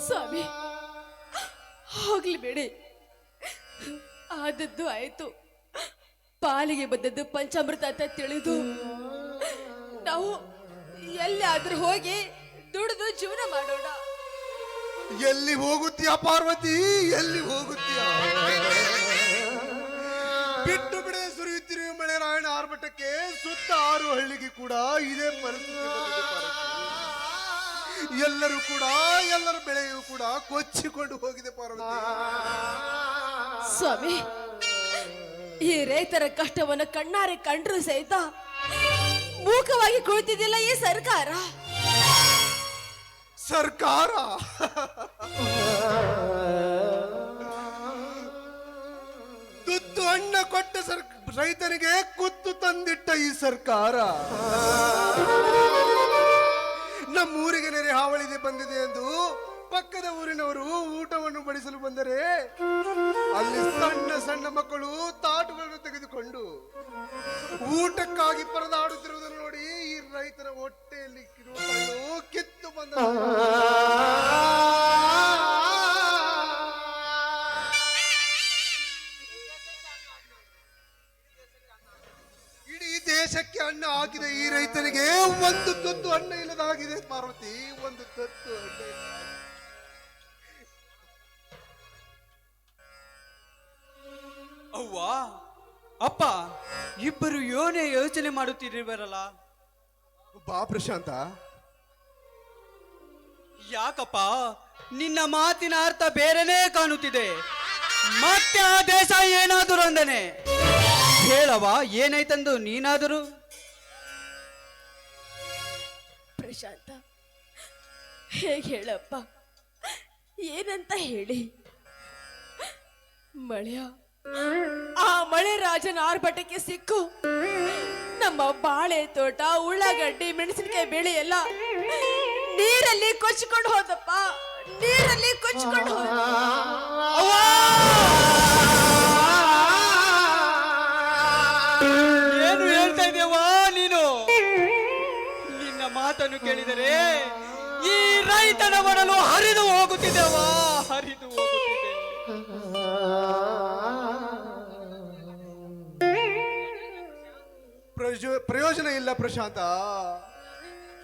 S7: ಸ್ವಾಮಿ, ಹೋಗ್ಲಿ ಬೇಡಿ, ಆದದ್ದು ಆಯ್ತು. ಪಾಲಿಗೆ ಬಂದದ್ದು ಪಂಚಾಮೃತ ಅಂತ ತಿಳಿದು ನಾವು ಎಲ್ಲಾದ್ರೂ ಹೋಗಿ ದುಡಿದು ಜೀವನ ಮಾಡೋಣ.
S2: ಎಲ್ಲಿ ಹೋಗುತ್ತೀಯ ಪಾರ್ವತಿ, ಎಲ್ಲಿ ಹೋಗುತ್ತೀಯ? ಬಿಟ್ಟು ಬಿಡದೆ ಸುರಿಯುತ್ತಿರುವ ಮಳೆ ರಾಯಣ ಆರ್ಭಟಕ್ಕೆ ಸುತ್ತ 6 ಹಳ್ಳಿಗೆ ಕೂಡ ಇದೇ ಪರಿಸ್ಥಿತಿ ಬಂದಿದೆ ಪಾರ್ವತಿ. ಎಲ್ಲರೂ ಕೂಡ, ಎಲ್ಲರ ಬೆಳೆಯೂ ಕೂಡ ಕೊಚ್ಚಿಕೊಂಡು ಹೋಗಿದೆ ಪಾರ್ವತಿ.
S7: ಸ್ವಾಮಿ, ಈ ರೈತರ ಕಷ್ಟವನ್ನು ಕಣ್ಣಾರೆ ಕಂಡ್ರು ಸಹಿತ ಮೂಕವಾಗಿ ಕುಳಿತಿದ್ದಿಲ್ಲ ಈ ಸರ್ಕಾರ.
S2: ಸರ್ಕಾರ ತುತ್ತು ಅನ್ನ ಕೊಟ್ಟ ರೈತನಿಗೆ ಕುತ್ತು ತಂದಿಟ್ಟ ಈ ಸರ್ಕಾರ. ನಮ್ಮೂರಿಗೆ ನೆರೆ ಹಾವಳಿಗೆ ಬಂದಿದೆ ಎಂದು ಪಕ್ಕದ ಊರಿನವರು ಊಟವನ್ನು ಬಡಿಸಲು ಬಂದರೆ ಅಲ್ಲಿ ಸಣ್ಣ ಸಣ್ಣ ಮಕ್ಕಳು ತಾಟುಗಳನ್ನು ತೆಗೆದುಕೊಂಡು ಊಟಕ್ಕಾಗಿ ಪರದಾಡುತ್ತಿರುವುದನ್ನು ನೋಡಿ ಈ ರೈತರ ಹೊಟ್ಟೆಯಲ್ಲಿ ಕಿತ್ತು ಬಂದ. ಇಡೀ ದೇಶಕ್ಕೆ ಅನ್ನ ಹಾಕಿದ ಈ ರೈತನಿಗೆ ಒಂದು ತುತ್ತು ಅನ್ನ ಇಲ್ಲದಾಗಿದೆ ಪಾರ್ವತಿ, ಒಂದು ತುತ್ತು ಅನ್ನ ಇಲ್ಲ.
S4: ಅವ್ವ ಅಪ್ಪ ಇಬ್ಬರು ಯೋನೇ ಯೋಚನೆ ಮಾಡುತ್ತಿರುವರಲ್ಲ.
S2: ಬಾ ಪ್ರಶಾಂತ.
S4: ಯಾಕಪ್ಪ ನಿನ್ನ ಮಾತಿನ ಅರ್ಥ ಬೇರೆನೇ ಕಾಣುತ್ತಿದೆ. ಮತ್ತೆ ಆ ದೇಶ ಏನಾದರೂ ಅಂದನೆ ಹೇಳವ, ಏನಾಯ್ತಂದು ನೀನಾದರೂ?
S7: ಪ್ರಶಾಂತ, ಹೇಗೆ ಹೇಳಪ್ಪ, ಏನಂತ ಹೇಳಿ? ಮಳೆಯ ಆ ಮಳೆ ರಾಜನ ಆರ್ಭಟಕ್ಕೆ ಸಿಕ್ಕು ನಮ್ಮ ಬಾಳೆ ತೋಟ, ಉಳ್ಳಾಗಡ್ಡಿ, ಮೆಣಸಿನಕಾಯಿ ಬೆಳೆ ಎಲ್ಲ ನೀರಲ್ಲಿ ಕೊಚ್ಚಿಕೊಂಡು ಹೋದಪ್ಪ, ನೀರಲ್ಲಿ ಕೊಚ್ಚಿಕೊಂಡು ಹೋದ.
S4: ಏನು ಹೇಳ್ತಾ ಇದೆಯವ್ವ ನೀನು? ನಿನ್ನ ಮಾತನ್ನು ಕೇಳಿದರೆ ಈ ರೈತನ ಒಡಲು ಹರಿದು ಹೋಗುತ್ತಿದೆವ, ಹರಿದು ಹೋಗುತ್ತಿದೆ.
S2: ಪ್ರಯೋಜನ ಇಲ್ಲ ಪ್ರಶಾಂತ.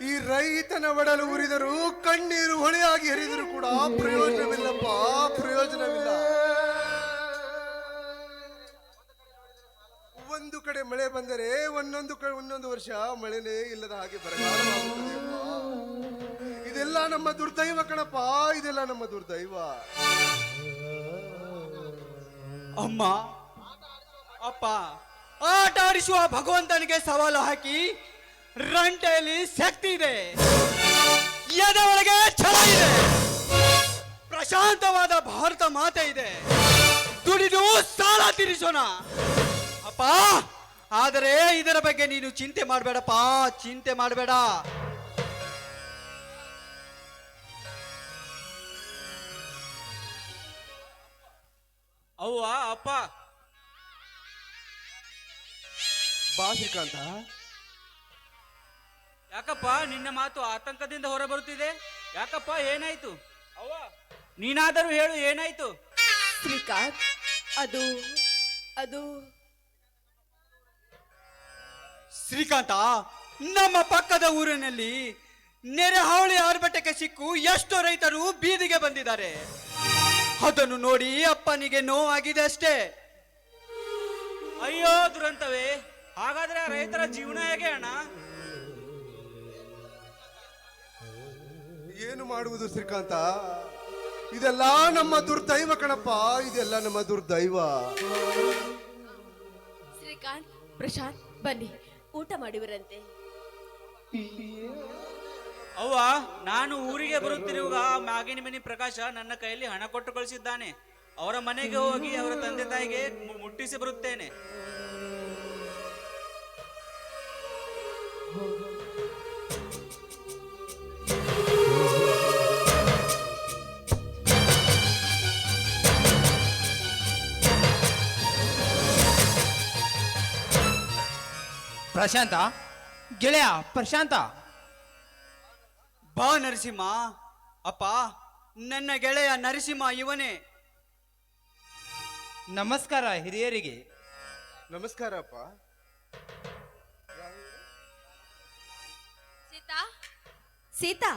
S2: ಈ ರೈತನ ಒಡಲು ಉರಿದರೂ ಕಣ್ಣೀರು ಹೊಳೆಯಾಗಿ ಹರಿದರೂ ಕೂಡ ಪ್ರಯೋಜನವಿಲ್ಲಪ್ಪ, ಪ್ರಯೋಜನವಿಲ್ಲ. ಒಂದು ಕಡೆ ಮಳೆ ಬಂದರೆ ಒಂದೊಂದು ವರ್ಷ ಮಳೆನೇ ಇಲ್ಲದ ಹಾಗೆ ಬರಗಾಲವಾಗುತ್ತದೆಯಪ್ಪ. ಇದೆಲ್ಲ ನಮ್ಮ ದುರ್ದೈವ ಕಣಪ್ಪ, ಇದೆಲ್ಲ ನಮ್ಮ ದುರ್ದೈವ.
S4: ಅಮ್ಮ ಅಪ್ಪ, ಆಟ ಆಡಿಸುವ ಭಗವಂತನಿಗೆ ಸವಾಲು ಹಾಕಿ ರಂಟೆಯಲ್ಲಿ ಶಕ್ತಿ ಇದೆ, ಎದೆ ಒಳಗೆ ಛಲ ಇದೆ, ಪ್ರಶಾಂತವಾದ ಭಾರತ ಮಾತೆ ಇದೆ. ದುಡಿದು ಸಾಲ ತೀರಿಸೋಣ ಅಪ್ಪ. ಆದರೆ ಇದರ ಬಗ್ಗೆ ನೀನು ಚಿಂತೆ ಮಾಡಬೇಡಪ್ಪ, ಚಿಂತೆ ಮಾಡಬೇಡ. ಅವ್ವ ಅಪ್ಪ.
S2: ಬಾ ಶ್ರೀಕಾಂತ.
S4: ಯಾಕಪ್ಪ ನಿನ್ನ ಮಾತು ಆತಂಕದಿಂದ ಹೊರ ಬರುತ್ತಿದೆ? ಯಾಕಪ್ಪ ಏನಾಯ್ತು? ಅವ್ವ ನೀನಾದರೂ ಹೇಳು, ಏನಾಯ್ತು?
S7: ಶ್ರೀಕಾಂತ್, ಅದು ಅದು
S4: ಶ್ರೀಕಾಂತ, ನಮ್ಮ ಪಕ್ಕದ ಊರಿನಲ್ಲಿ ನೆರೆಹಾವಳಿ ಆರ್ಭಟಕ್ಕೆ ಸಿಕ್ಕು ಎಷ್ಟೋ ರೈತರು ಬೀದಿಗೆ ಬಂದಿದ್ದಾರೆ. ಅದನ್ನು ನೋಡಿ ಅಪ್ಪನಿಗೆ ನೋವಾಗಿದೆ ಅಷ್ಟೇ. ಅಯ್ಯೋ ದುರಂತವೇ, ಹಾಗಾದ್ರೆ ಆ ರೈತರ ಜೀವನ ಹೇಗೆ ಅಣ್ಣ?
S2: ಏನು ಮಾಡುವುದು ಶ್ರೀಕಾಂತ? ಇದೆಲ್ಲ ನಮ್ಮ ದುರ್ದೈವ ಕಣಪ್ಪ, ಇದೆಲ್ಲ ನಮ್ಮ ದುರ್ದೈವ.
S7: ಶ್ರೀಕಾಂತ್, ಪ್ರಶಾಂತ್, ಬನ್ನಿ ಊಟ ಮಾಡಿವರಂತೆ.
S4: ಅವ್ವ, ನಾನು ಊರಿಗೆ ಬರುತ್ತಿರುವಾಗ ಮಾಗಿನ ಮನಿ ಪ್ರಕಾಶ ನನ್ನ ಕೈಯಲ್ಲಿ ಹಣ ಕೊಟ್ಟು ಕಳಿಸಿದ್ದಾನೆ. ಅವರ ಮನೆಗೆ ಹೋಗಿ ಅವರ ತಂದೆ ತಾಯಿಗೆ ಮುಟ್ಟಿಸಿ ಬರುತ್ತೇನೆ.
S6: ಪ್ರಶಾಂತ, ಗೆಳೆಯ ಪ್ರಶಾಂತ.
S4: ಬಾ ನರಸಿಂಹ. ಅಪ್ಪ, ನನ್ನ ಗೆಳೆಯ ನರಸಿಂಹ ಇವನೇ.
S6: ನಮಸ್ಕಾರ ಹಿರಿಯರಿಗೆ.
S2: ನಮಸ್ಕಾರ ಅಪ್ಪ.
S7: ಸೀತಾ, ಸೀತಾ,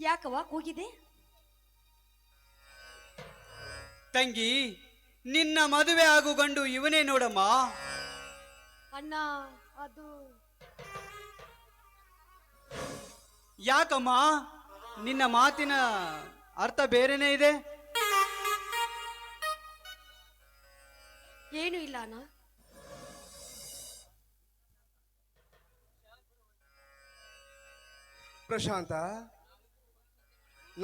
S7: ಯಾಕವ್ವ ಕೂಗಿದೆ?
S4: ತಂಗಿ, ನಿನ್ನ ಮದುವೆ ಆಗು ಗಂಡು ಇವನೇ ನೋಡಮ್ಮ.
S7: ಅಣ್ಣ, ಅದು
S4: ಯಾಕಮ್ಮ, ನಿನ್ನ ಮಾತಿನ ಅರ್ಥ ಬೇರೆನೇ ಇದೆ.
S7: ಏನು ಇಲ್ಲ ಅಣ್ಣ.
S2: ಪ್ರಶಾಂತ,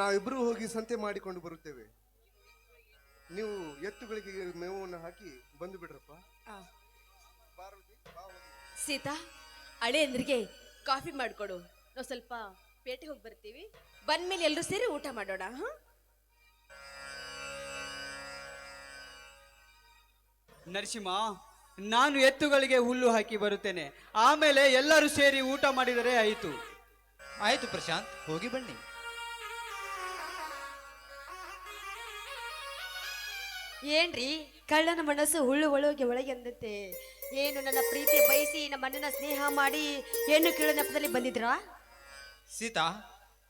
S2: ನಾವಿಬ್ರು ಹೋಗಿ ಸಂತೆ ಮಾಡಿಕೊಂಡು ಬರುತ್ತೇವೆ. ನೀವು ಎತ್ತುಗಳಿಗೆ ಮೇವನ್ನು ಹಾಕಿ ಬಂದು ಬಿಡ್ರಪ್ಪ.
S7: ಸೀತಾ, ಹಳೆಯಂದ್ರಿಗೆ ಕಾಫಿ ಮಾಡಿಕೊಡು. ನಾವು ಸ್ವಲ್ಪ ಪೇಟೆಗೆ ಹೋಗಿ ಬರ್ತೀವಿ. ಬಂದ್ಮೇಲೆ ಎಲ್ಲರೂ ಸೇರಿ ಊಟ ಮಾಡೋಣ.
S4: ನರಸಿಂಹ, ನಾನು ಎತ್ತುಗಳಿಗೆ ಹುಲ್ಲು ಹಾಕಿ ಬರುತ್ತೇನೆ. ಆಮೇಲೆ ಎಲ್ಲರೂ ಸೇರಿ ಊಟ ಮಾಡಿದರೆ ಆಯಿತು.
S6: ಆಯ್ತು ಪ್ರಶಾಂತ್, ಹೋಗಿ ಬನ್ನಿ.
S7: ಏನ್ರಿ, ಕಳ್ಳನ ಮನಸ್ಸು ಹುಳ್ಳು ಒಳಗೆ ಒಳಗೆ ಅಂದತ್ತೆ. ಏನು ನನ್ನ ಪ್ರೀತಿ ಬಯಸಿ ನಮ್ಮ ಅಣ್ಣನ ಸ್ನೇಹ ಮಾಡಿ ಹೆಣ್ಣು ಕೀಳು ನೆಪದಲ್ಲಿ ಬಂದಿದ್ರಾ?
S6: ಸೀತಾ,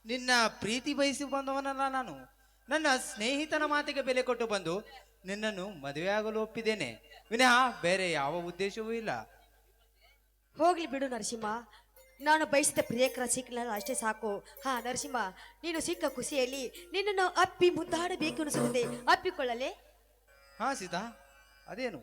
S6: ನಿನ್ನ ಪ್ರೀತಿ ಬಯಸಿ ಬಂದವನಲ್ಲ ನಾನು. ನನ್ನ ಸ್ನೇಹಿತನ ಮಾತಿಗೆ ಬೆಲೆ ಕೊಟ್ಟು ಬಂದು ನಿನ್ನನ್ನು ಮದುವೆಯಾಗಲು ಒಪ್ಪಿದ್ದೇನೆ ವಿನಃ ಬೇರೆ ಯಾವ ಉದ್ದೇಶವೂ ಇಲ್ಲ.
S7: ಹೋಗ್ಲಿ ಬಿಡು ನರಸಿಂಹ, ನಾನು ಬಯಸಿದ ಪ್ರಿಯಕರ ಸಿಕ್ಕಲ್ಲ ಅಷ್ಟೇ ಸಾಕು. ಹಾ ನರಸಿಂಹ, ನೀನು ಸಿಕ್ಕ ಖುಷಿಯಲ್ಲಿ ನಿನ್ನನ್ನು ಅಪ್ಪಿ ಮುದ್ದಾಡಬೇಕು ಅನಿಸುತ್ತದೆ. ಅಪ್ಪಿಕೊಳ್ಳಲೇ?
S6: ಹಾ ಸೀತಾ, ಅದೇನು?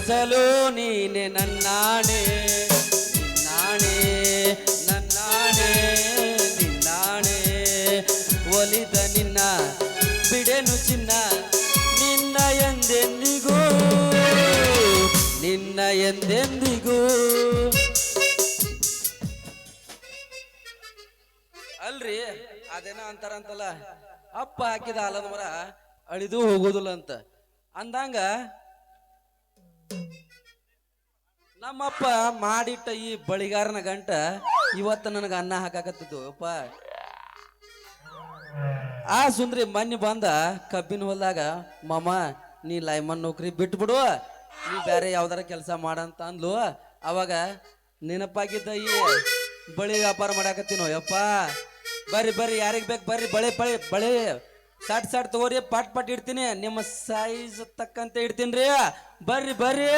S8: ಅಸಲು ನೀನೆ ನನ್ನಾಣೆ ನಿನ್ನಾಣೆ ನನ್ನಾಣೆ ನಿನ್ನಾಣೆ ಒಲಿದ ನಿನ್ನ ಬಿಡೆನು ಚಿನ್ನ ನಿನ್ನ ಎಂದೆಂದಿಗೂ ನಿನ್ನ ಎಂದೆಂದಿಗೂ. ಅಲ್ರಿ ಅದೇನೋ ಅಂತಾರಂತಲ್ಲ, ಅಪ್ಪ ಹಾಕಿದ ಆಲದ ಮರ ಅಳಿದು ಹೋಗೋದಿಲ್ಲ ಅಂತ ಅಂದಂಗ ನಮ್ಮಪ್ಪ ಮಾಡಿಟ್ಟ ಈ ಬಳಿಗಾರನ ಗಂಟ ಇವತ್ತ ನನಗ ಅನ್ನ ಹಾಕಾಕತ್ತಿದ್ದು ಅಪ್ಪ. ಆ ಸುಂದ್ರಿ ಮನ್ನಿ ಬಂದ ಕಬ್ಬಿನ ಹೊಲ್ದಾಗ, ಮಾಮ ನೀ ಲೈಮನ್ ನೌಕರಿ ಬಿಟ್ಬಿಡು, ನೀ ಬೇರೆ ಯಾವ್ದಾರ ಕೆಲಸ ಮಾಡಂತ ಅಂದ್ಲು. ಅವಾಗ ನೆನಪಾಗಿದ್ದ ಈ ಬಳಿ ವ್ಯಾಪಾರ ಮಾಡಾಕತ್ತೀನೋ ಯಪ್ಪ. ಬರ್ರಿ ಬರ್ರಿ, ಯಾರಿಗ್ ಬೇಕು ಬರ್ರಿ, ಬಳೆ ಸಾಟ್ ತಗೋರಿ, ಪಾಟ್ ಇಡ್ತೀನಿ, ನಿಮ್ಮ ಸೈಜ್ ತಕ್ಕಂತೆ ಇಡ್ತೀನಿ. ಬರ್ರಿ ಬರ್ರಿ.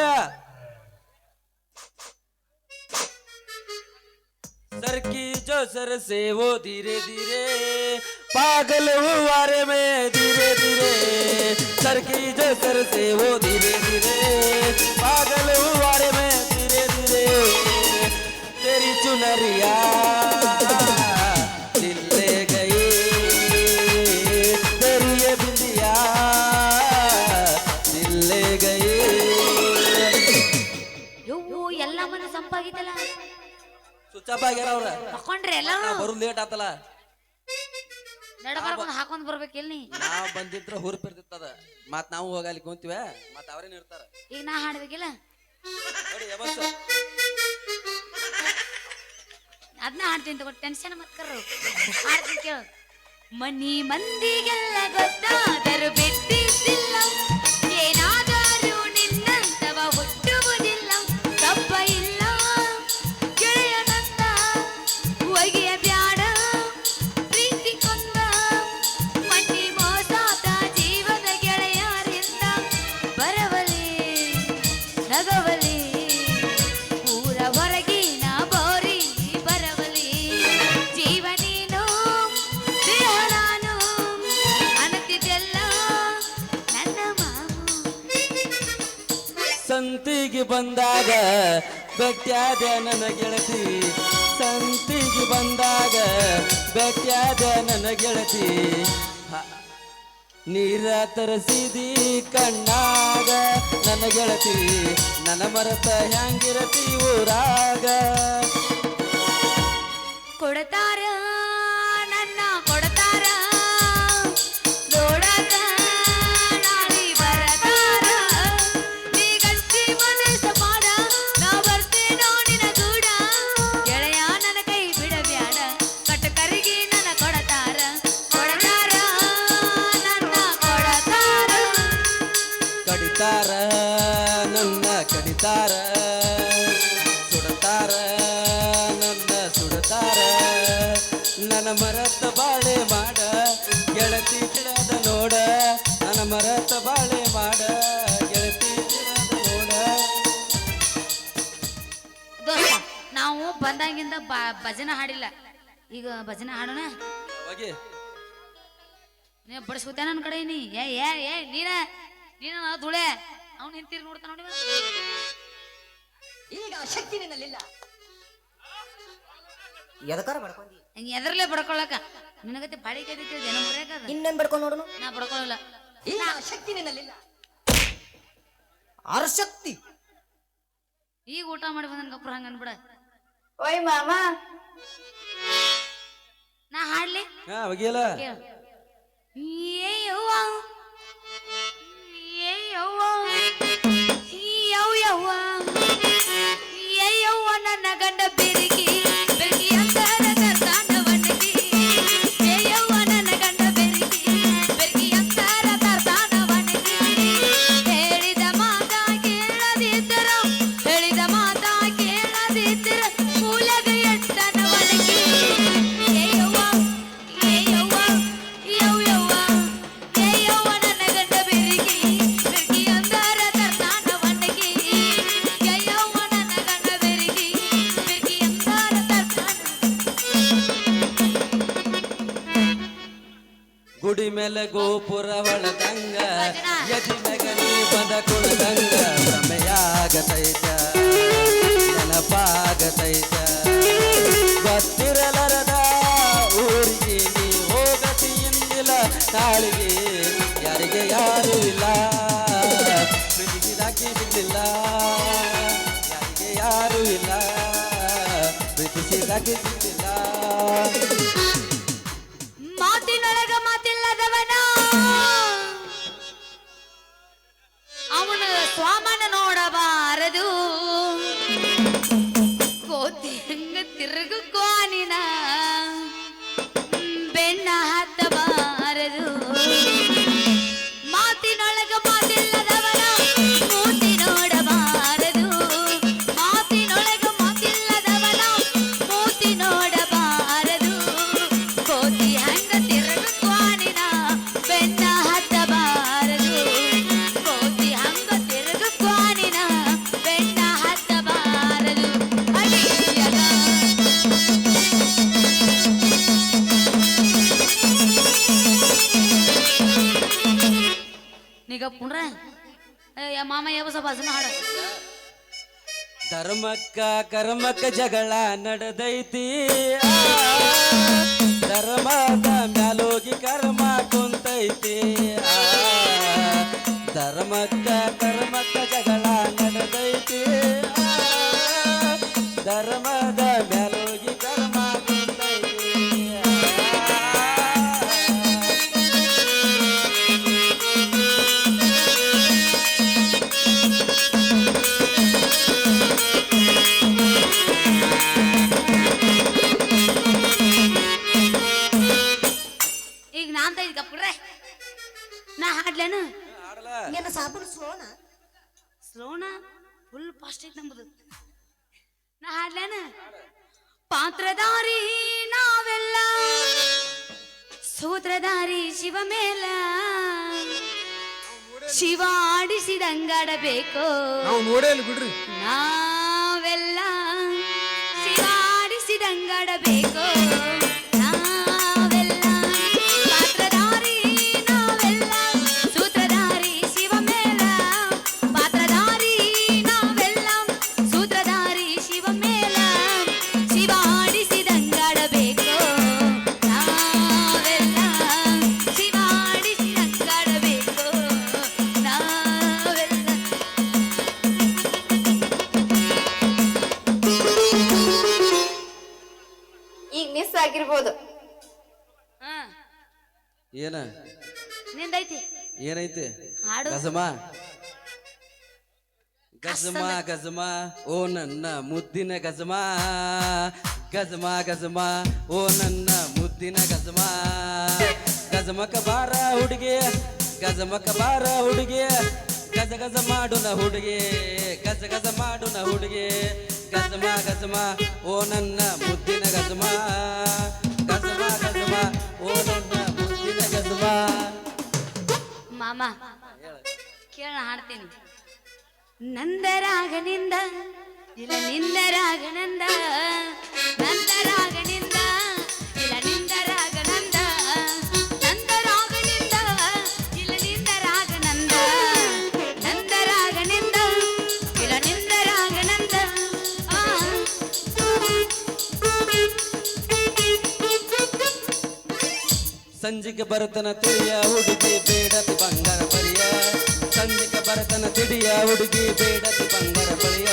S8: सरकी जो सर से वो धीरे धीरे पागल हुआरे में धीरे धीरे सरकी जो सर से वो धीरे धीरे पागल हुआरे में धीरे धीरे तेरी चुनरिया दिल ले गई तेरी ये बिंदिया दिल ले गई.
S9: ಯವ್ವು ಎಲ್ಲ ಮನೆ ಸಂಪಾಗಿತ್ತಲ್ಲ,
S8: ಸುಚ್ಚಪ್ಪ ಆಗ್ಯಾರ ಅವ್ರ,
S9: ತಕೊಂಡ್ರಿ ಎಲ್ಲಾರು.
S8: ಬರು ಲೇಟ್ ಆತಲ್ಲ,
S9: ನಡಬರ್ಕೊಂಡ್ ಹಾಕೊಂಡ್ ಬರ್ಬೇಕಿಲ್ ನೀ.
S8: ನಾವ್ ಬಂದಿದ್ರ ಹುರುಪಿರ್ತಿತ್ತದ, ಮತ್ ನಾವು ಹೋಗಲಿ ಕುಂತೀವ, ಮತ್ ಅವ್ರೇನ್ ಇರ್ತಾರ.
S9: ಈಗ ನಾ ಹಾಡ್ಬೇಕಿಲ್ಲ,
S8: ನೋಡಿ ಯಬಸ್ಸ
S9: ಅದನ್ನ ಹಾಡ್ತೀನಿ ತಗೋ, ಟೆನ್ಷನ್ ಮತ್ಕರ್ರು. ಹಾಡ್ತೀನಿ ಕೇಳು. ಮನಿ ಮಂದಿಗೆಲ್ಲ ಗೊತ್ತಾದರೂ ಬಿಟ್ಟಿದ್ದಿಲ್ಲ, ಏನಾದರೂ ನಿನ್ನಂತವ ಹುಟ್ಟುವುದಿಲ್ಲ, ತಪ್ಪ ಇಲ್ಲ ಗೆಳೆಯನಂತ ಒಗೆಯ ಬ್ಯಾಡ ಪ್ರೀತಿ ಕೊಂದ ಮಣ್ಣಿ ಮೋಸಾದ ಜೀವದ ಗೆಳೆಯರಿಂದ ಬರವಲಿ ನಗವಲಿ ಪೂರ ಹೊರಗಿನ ಬೋರಿ ಬರವಲಿ ಜೀವ ನೀನು ದೇಹ ನಾನು ಅನ್ನತಿದ್ದೆಲ್ಲ ನನ್ನ ಮಾವು.
S8: ಸಂತಿಗೆ ಬಂದಾಗ ಬೆಟ್ಟ್ಯಾದ ನನ್ನ ಗೆಳತಿ, ಸಂತಿಗೆ ಬಂದಾಗ ಬೆಟ್ಟ್ಯಾದ ನನ್ನ ಗೆಳತಿ, ನೀರ ತರಸಿದಿ ಕಣ್ಣಾಗ ನನ್ನ ಗೆಳತಿ, ನನ್ನ ಮರತ ಹ್ಯಾಂಗಿರತಿ ಊರಾಗ.
S9: ಕೊಡತಾರ ನನ್ನ ಕೊಡತಾರ ನೋಡಕ ನಾಳಿ ಬರತಾರ, ನೀ ಗಂಟಿ ಮನಸ್ಸ ಮಾಡ ನಾ ಬರ್ತೇನೋ ನಿನ ಗೂಡ, ಗೆಳೆಯ ನನ್ನ ಕೈ ಬಿಡಬ್ಯಾಡ ಕಟಕರಿಗೆ ನನ್ನ ಕೊಡತಾರ ಕೊಡತಾರ ನನ್ನ ಕೊಡತಾರ.
S8: ಕಡಿತಾರ ನನ್ನ ಕಡಿತಾರ, ಸುಡತಾರ ನನ್ನ ಸುಡತಾರ, ನನ್ನ ಮರತ ಬಾಳೆ ಮಾಡ ಗೆಳತಿ ತಿಳದ ನೋಡ, ನನ್ನ ಮರತ ಬಾಳೆ ಮಾಡ ಗೆಳತಿ ತಿಳದ ನೋಡ.
S9: ದೋಸ್ತ ನಾವು ಬಂದಾಗಿಂದ ಭಜನೆ ಹಾಡಿಲ್ಲ, ಈಗ ಭಜನೆ ಹಾಡೋಣ.
S8: ಹೋಗಿ
S9: ನೀ ಬಡಿಸ್ಕೊತ ನನ್ನ ಕಡೆ ನೀ ಏ ಏ ಏ ನೀನ ನೀನ ಧೂಳೆ ಅವ್ನು ನಿಂತಿರ್ ನೋಡ್ತಾ ನೋಡಿ.
S7: ಈಗ ಶಕ್ತಿ ನಿನ್ನಲ್ಲಿಲ್ಲ, ಎದಕಾರ ಬಡ್ಕೊಂಡಿ
S9: ಹಂಗ ಎದರ್ಲೆ ಬಡ್ಕೊಳಕ ನಿನಗತ್ತೆ ಬಾಡಿಗೆ ಐತಿ ಜನ ಬರಕದ
S7: ಇನ್ನೇನ್ ಬಡ್ಕೊಂಡು ನೋಡೋಣ.
S9: ನಾ ಬಡ್ಕೊಳಲ್ಲ.
S7: ಈಗ ಶಕ್ತಿ ನಿನ್ನಲ್ಲಿಲ್ಲ, ಅರ್ಶಕ್ತಿ.
S9: ಈಗ ಊಟ ಮಾಡಿ ಬಂದನ್ ಗಪ್ರ ಹಂಗ ಅನ್ಬಿಡ.
S7: ಓಯ್ ಮಾಮ,
S9: ನಾ ಹಾಡ್ಲಿ
S8: ಹಾ ಹೋಗಿಯಲ್ಲ.
S9: ಕೇಳು. ಏ ಯವ್ವ ಏ ಯವ್ವ ಯವ್ವ ಏ ಯವ್ವ ನನ್ನ ಗಂಡ ಬೆರಿಗಿ ಬೆರಿಗಿ ಅಂತಾರ ತರ್ತಾನವನಿಗೆ, ಏ ಯವ್ವ ನನ್ನ ಗಂಡ ಬೆರಿಗಿ ಬೆರಿಗಿ ಅಂತಾರ ತರ್ತಾನವನಿಗೆ, ಹೇಳಿದ ಮಾತ ಕೇಳದಿದ್ದರ ಹೇಳಿದ ಮಾತ ಕೇಳದಿದ್ದರ ಮೂಲಗ ಎಟ್ಟನ ಒಳಗೆ, ಏ ಯವ್ವ ಯವ್ವ ಯವ್ವ
S8: ಗುಡಿ ಮೇಲೆ ಗೋಪುರ ಹೊಳದಂಗ ಯದಿ ನಗನಿ ಬಂದ ಕುಳದಂಗ ಭ್ರಮೆಯಾಗತೈತ ನೆನಪಾಗತೈತ ಗೊತ್ತಿರಲರದ ಊರಿಗೆ ನೀ ಹೋಗತಿ ಇಂದಿಲ್ಲ ನಾಳಿಗೆ ಯಾರಿಗೆ ಯಾರು ಇಲ್ಲ ಪ್ರೀತಿಸಿದಾಕಿ ಬಿಡ್ಲಿಲ್ಲ ಯಾರಿಗೆ ಯಾರು ಇಲ್ಲ ಪ್ರೀತಿಸಿದಾಕಿ ಬಿಡ್ಲಿಲ್ಲ
S9: ಮಾತಿನೊಳಗ ಮಾತಿಲ್ಲದವನ ಅವನ ಸ್ವಾಮನ ನೋಡಬಾರದು ಕೋತಿ ಹಂಗ ತಿರುಗುಕ್ವಾನಿನ ಬೆನ್ನ ಹತ್ತಬಾರದು ಮಾತಿನೊಳಗ ಮಾತಿಲ್ಲದವನ ಮೂತಿ ನೋಡಬಾರದು ಮಾತಿನೊಳಗ ಮಾತಿಲ್ಲದವನ ಮೂತಿ ನೋಡಬಾರದು ಕೋತಿ ಹಂಗ ತಿರುಗುಕ್ವಾನಿನ ಬೆನ್ನ ಹತ್ತಬಾರದು ಕೋತಿ ಹಂಗ ತಿರುಗುಕ್ವಾನಿನ ಬೆನ್ನ ಹತ್ತಬಾರದು ಅಡಿಯದ ನಿಗ ಪುಣ್ರ ಮಾಮ ಯಾವ ಭಾಷಣ ಹಾಡ
S8: ಧರ್ಮಕ್ಕ ಕರ್ಮಕ್ಕ ಜಗಳ ನಡೆದೈತಿ ಧರ್ಮದ ಮ್ಯಾಲೋಗಿ ಕರ್ಮ ಕುಂತೈತಿ ಧರ್ಮಕ್ಕ ಕರ್ಮಕ್ಕ ಜಗಳ ನಡೆದೈತಿ ಧರ್ಮದ ಮ್ಯಾಲೋಗಿ ಕರ್ಮ ಕುಂತೈತಿ
S9: ಈಗ ನಾನ್ ತೈದ್ ಕಪ್ರೆ ನಾ ಹಾಡ್ಲೇನು
S7: ನಿನ್ನ ಸಾಬೂನು ಸ್ಲೋನಾ
S9: ಸ್ಲೋನ ಫುಲ್ ಫಾಸ್ಟ್ ಐತಿ ನಮ್ಮದು ನಾ ಹಾಡ್ಲೇನು ಪಾತ್ರಧಾರಿ ನಾವೆಲ್ಲ ಸೂತ್ರಧಾರಿ ಶಿವ ಮೇಲ ಶಿವ ಆಡಿಸಿದಂಗಾಡಬೇಕು
S2: ನಾವು ನೋಡೇ ಬಿಡ್ರಿ
S9: ನಾವೆಲ್ಲ ಶಿವ ಆಡಿಸಿದಂಗಾಡಬೇಕು ನಾವೆಲ್ಲ ಪಾತ್ರಧಾರಿ ನಾವೆಲ್ಲ ಸೂತ್ರಧಾರಿ ಶಿವ ಮೇಲ ಪಾತ್ರಧಾರಿ ನಾವೆಲ್ಲ ಸೂತ್ರಧಾರಿ ಶಿವ ಮೇಲ ಶಿವ ಆಡಿಸಿದಂಗಾಡಬೇಕು ನಾವೆಲ್ಲ ಶಿವ ಆಡಿಸಿದಂಗಾಡಬೇಕು ನಾವೆಲ್ಲ
S7: ಈಗ ಮಿಸ್ ಆಗಿರ್ಬೋದು.
S9: ಹಾ
S8: ಏನ
S9: ನಿಂದೈತಿ
S8: ಏನೈತಿ
S9: ಹಾಡು.
S8: ಗಜಮ ಗಜಮ ಗಜಮ ಓ ನನ್ನ ಮುದ್ದಿನ ಗಜಮ ಗಜಮ ಗಜಮ ಓ ನನ್ನ ಮುದ್ದಿನ ಗಜಮ ಗಜಮಕ ಬಾರ ಹುಡುಗಿ ಗಜಮಕ ಬಾರ ಹುಡುಗಿ ಗಜ ಗಜ ಮಾಡುನ ಹುಡುಗಿ ಗಜ ಗಜ ಮಾಡುನ ಹುಡುಗಿ ಗಜಮ ಗಜಮ ಓ ನನ್ನ ಮುದ್ದಿನ ಗಜಮ ಗಜಮ ಗಜಮ ಓ ನನ್ನ ಮುದ್ದಿನ ಗಜಮ
S9: ಮಾಮ ಕೇಳ ಹಾಡ್ತೀನಿ ನಂದರಾಗನಿಂದ ಇಲ್ಲ ನಿಂದರಾಗನಂದ ನಂದರಾಗನಿಂದ ಇಲ್ಲ ನಿಂದರಾಗನಂದ ನಂದರಾಗನಿಂದ ಇಲ್ಲ ನಿಂದರಾಗನಂದ ನಂದರಾಗನಿಂದ ಇಲ್ಲ ನಿಂದರಾಗನಂದ
S8: ಸಂಜಿಗೆ ಬರತನ ತಿಳಿಯ ಹುಡುಗಿ ಬೇಡತಿ ಬಂಗಾರ ಬಳಿಯ ಸಂಜಿಗೆ ಬರತನ ತಿಳಿಯ ಹುಡುಗಿ ಬೇಡತಿ ಬಂಗಾರ ಬಳಿಯ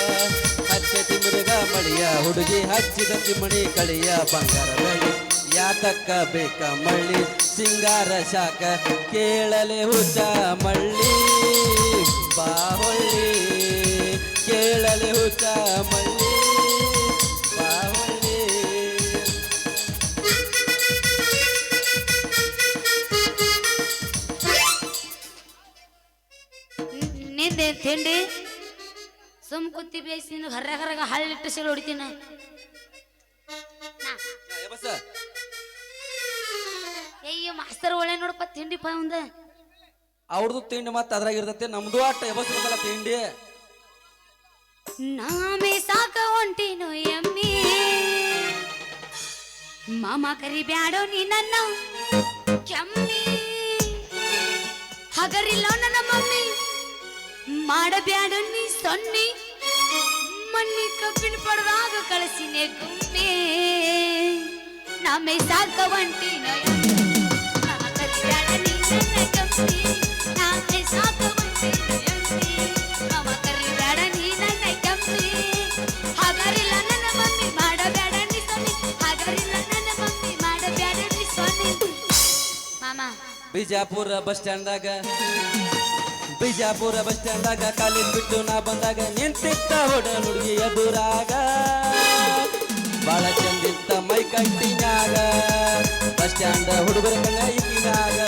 S8: ಹಚ್ಚತಿ ಮೃಗ ಮಳಿಯ ಹುಡುಗಿ ಹಚ್ಚಿದ ಚಿಮಣಿ ಕಳಿಯ ಬಂಗಾರ ಬಳಿ ಯಾತಕ್ಕ ಬೇಕ ಮಳ್ಳಿ ಸಿಂಗಾರ ಶಾಖ ಕೇಳಲೆ ಹುಚ್ಚ ಮಳ್ಳಿ ಬಾಹೊಳ್ಳಿ ಕೇಳಲೆ ಹುಚ್ಚ ಮಳ್ಳಿ ಬಾಹೊಳ್ಳಿ
S9: ನಿಂದೆ ತಿಂಡಿ ಸುಮ್ ಕುತ್ತಿ ಬೇಯಿಸಿ ಹೊರಗ ಹಳ್ಳಿಟ್ಟು ಸಿಲ್ ಹೊಡಿತೀನಿ ಅಯ್ಯೋ ಮಾಸ್ತರ್ ಒಳ್ಳೆ ನೋಡಪ್ಪ ತಿಂಡಿ ಪಾ ಒಂದ
S8: ಅವ್ರದ್ದು ತಿಂಡಿ ಮತ್ತೆ ಅದ್ರಾಗ ಇರ್ತೈತೆ ನಮ್ದು ಅಟ್ಟ ಎಬಸ್ಬೇಕಲ್ಲ ತಿಂಡಿ
S9: ನಾಮೇ ಸಾಕ ಹೊಂಟೀನು ಎಮ್ಮಿ ಮಾಮ ಕರಿ ಬ್ಯಾಡೋ ನೀ ನನ್ನ ಕೆಮ್ಮಿ ಹಗರಿಲ್ಲ ನನ್ನ ಮಮ್ಮಿ ಮಾಡಬ್ಯಾಡ ನೀ ಸೊನ್ನಿ ಮಣ್ಣಿ ಕಬ್ಬಿನ ಪಡೆದಾಗ ಕಳಿಸಿನೆ ಗುಮ್ಮೆ ನಮ್ಮೆ ಸಾಕ ಒಂಟಿ ಹಗರಿಬ್ಯಾಡ ನೀ ನನ್ನ ಕಮ್ಮಿ ನಮ್ಮೆ ಸಾಕ ಒಂಟಿ ಅವ ಕರಿಬ್ಯಾಡ ನೀ ನನ್ನ ಕಮ್ಮಿ ಹಗರಿಲ್ಲ ನನ್ನ ಮಮ್ಮಿ ಮಾಡಬ್ಯಾಡ ನೀ ಸೊನ್ನಿ ಹಗರಿಲ್ಲ ನನ್ನ ಮಮ್ಮಿ ಮಾಡಬ್ಯಾಡ ನೀ ಸೊನ್ನಿ ಮಾಮ
S8: ಬಿಜಾಪುರ ಬಸ್ ಸ್ಟ್ಯಾಂಡ್ದಾಗ ಕಾಲೇಜ್ ಬಿಟ್ಟು ನಾ ಬಂದಾಗ ನಿಂತಿತ್ತ ಹುಡುಗಿ ಎದುರಾಗ ಬಾಳ ಚಂದಿತ್ತ ಮೈ ಕಟ್ಟಿನಾಗ ಬಸ್ ಸ್ಟ್ಯಾಂಡ್ ಹುಡುಗರ ಕಣ್ಣ ಇಕ್ಕಿನಾಗ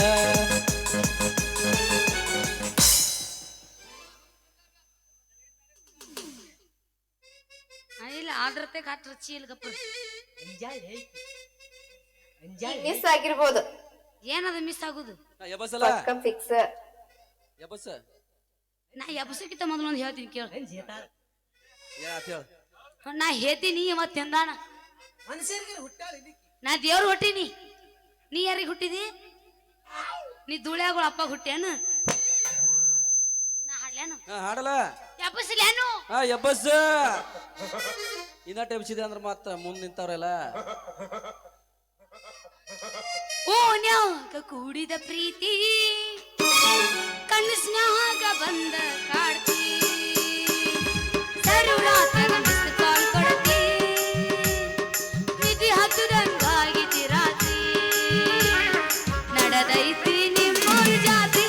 S9: ಇಲ್ಲ ಆದ್ರತೆ ಕಾಟ್ ರುಚಿ ಇಲ್ಲ ಗಪ್ಪ
S10: ಮಿಸ್ ಆಗಿರ್ಬೋದು.
S9: ಏನದ ಮಿಸ್ ಆಗುದು
S8: ಎಬಸಲ
S10: ಫಿಕ್ಸ್.
S8: ಎಬಸ
S9: ನಾ ಎಬ್ಸಕ್ಕಿಂತ ಮೊದಲು ಒಂದು ಹೇಳ್ತೀನಿ ಕೇಳು
S8: ಹೇಳ
S9: ನಾ ಹೇಳ್ತೀನಿ ಇವತ್ತೆಂದಾನ ನಾ ದೇವ್ರು ಹುಟ್ಟಿನಿ ನೀ ಯಾರಿಗೆ ಹುಟ್ಟಿದಿ ನೀ ಧೂಳ್ಯಾಗಳು ಅಪ್ಪ ಹುಟ್ಟ್ಯಾನು ನಾ ಹಾಡ್ಲೇನು
S8: ಹಾಡಲ್ಲ
S9: ಎಬ್ಬಸ್ಲೇನು
S8: ಎಬ್ಬಸ್ ಇನ್ನ ಟೆಬ್ಸಿದೆ ಅಂದ್ರ ಮತ್ತ ಮುಂದ್ ನಿಂತವ್ರೆಲ್ಲ
S9: ಓ ನ್ಯಾಗ ಕೂಡಿದ ಪ್ರೀತಿ ಕನಸ್ನ್ಯಾಗ ಬಂದ ಕಾಡ್ತಿ ಸರುರಾತನ ಮಿಸ್ ಕಾಲ್ ಕೊಡ್ತಿ ನಿಧಿ ಹತ್ತದಂಗಾಗಿತಿ ರಾತ್ರಿ ನಡೆದೈತಿ ನಿಮ್ಮೂರ ಜಾತಿ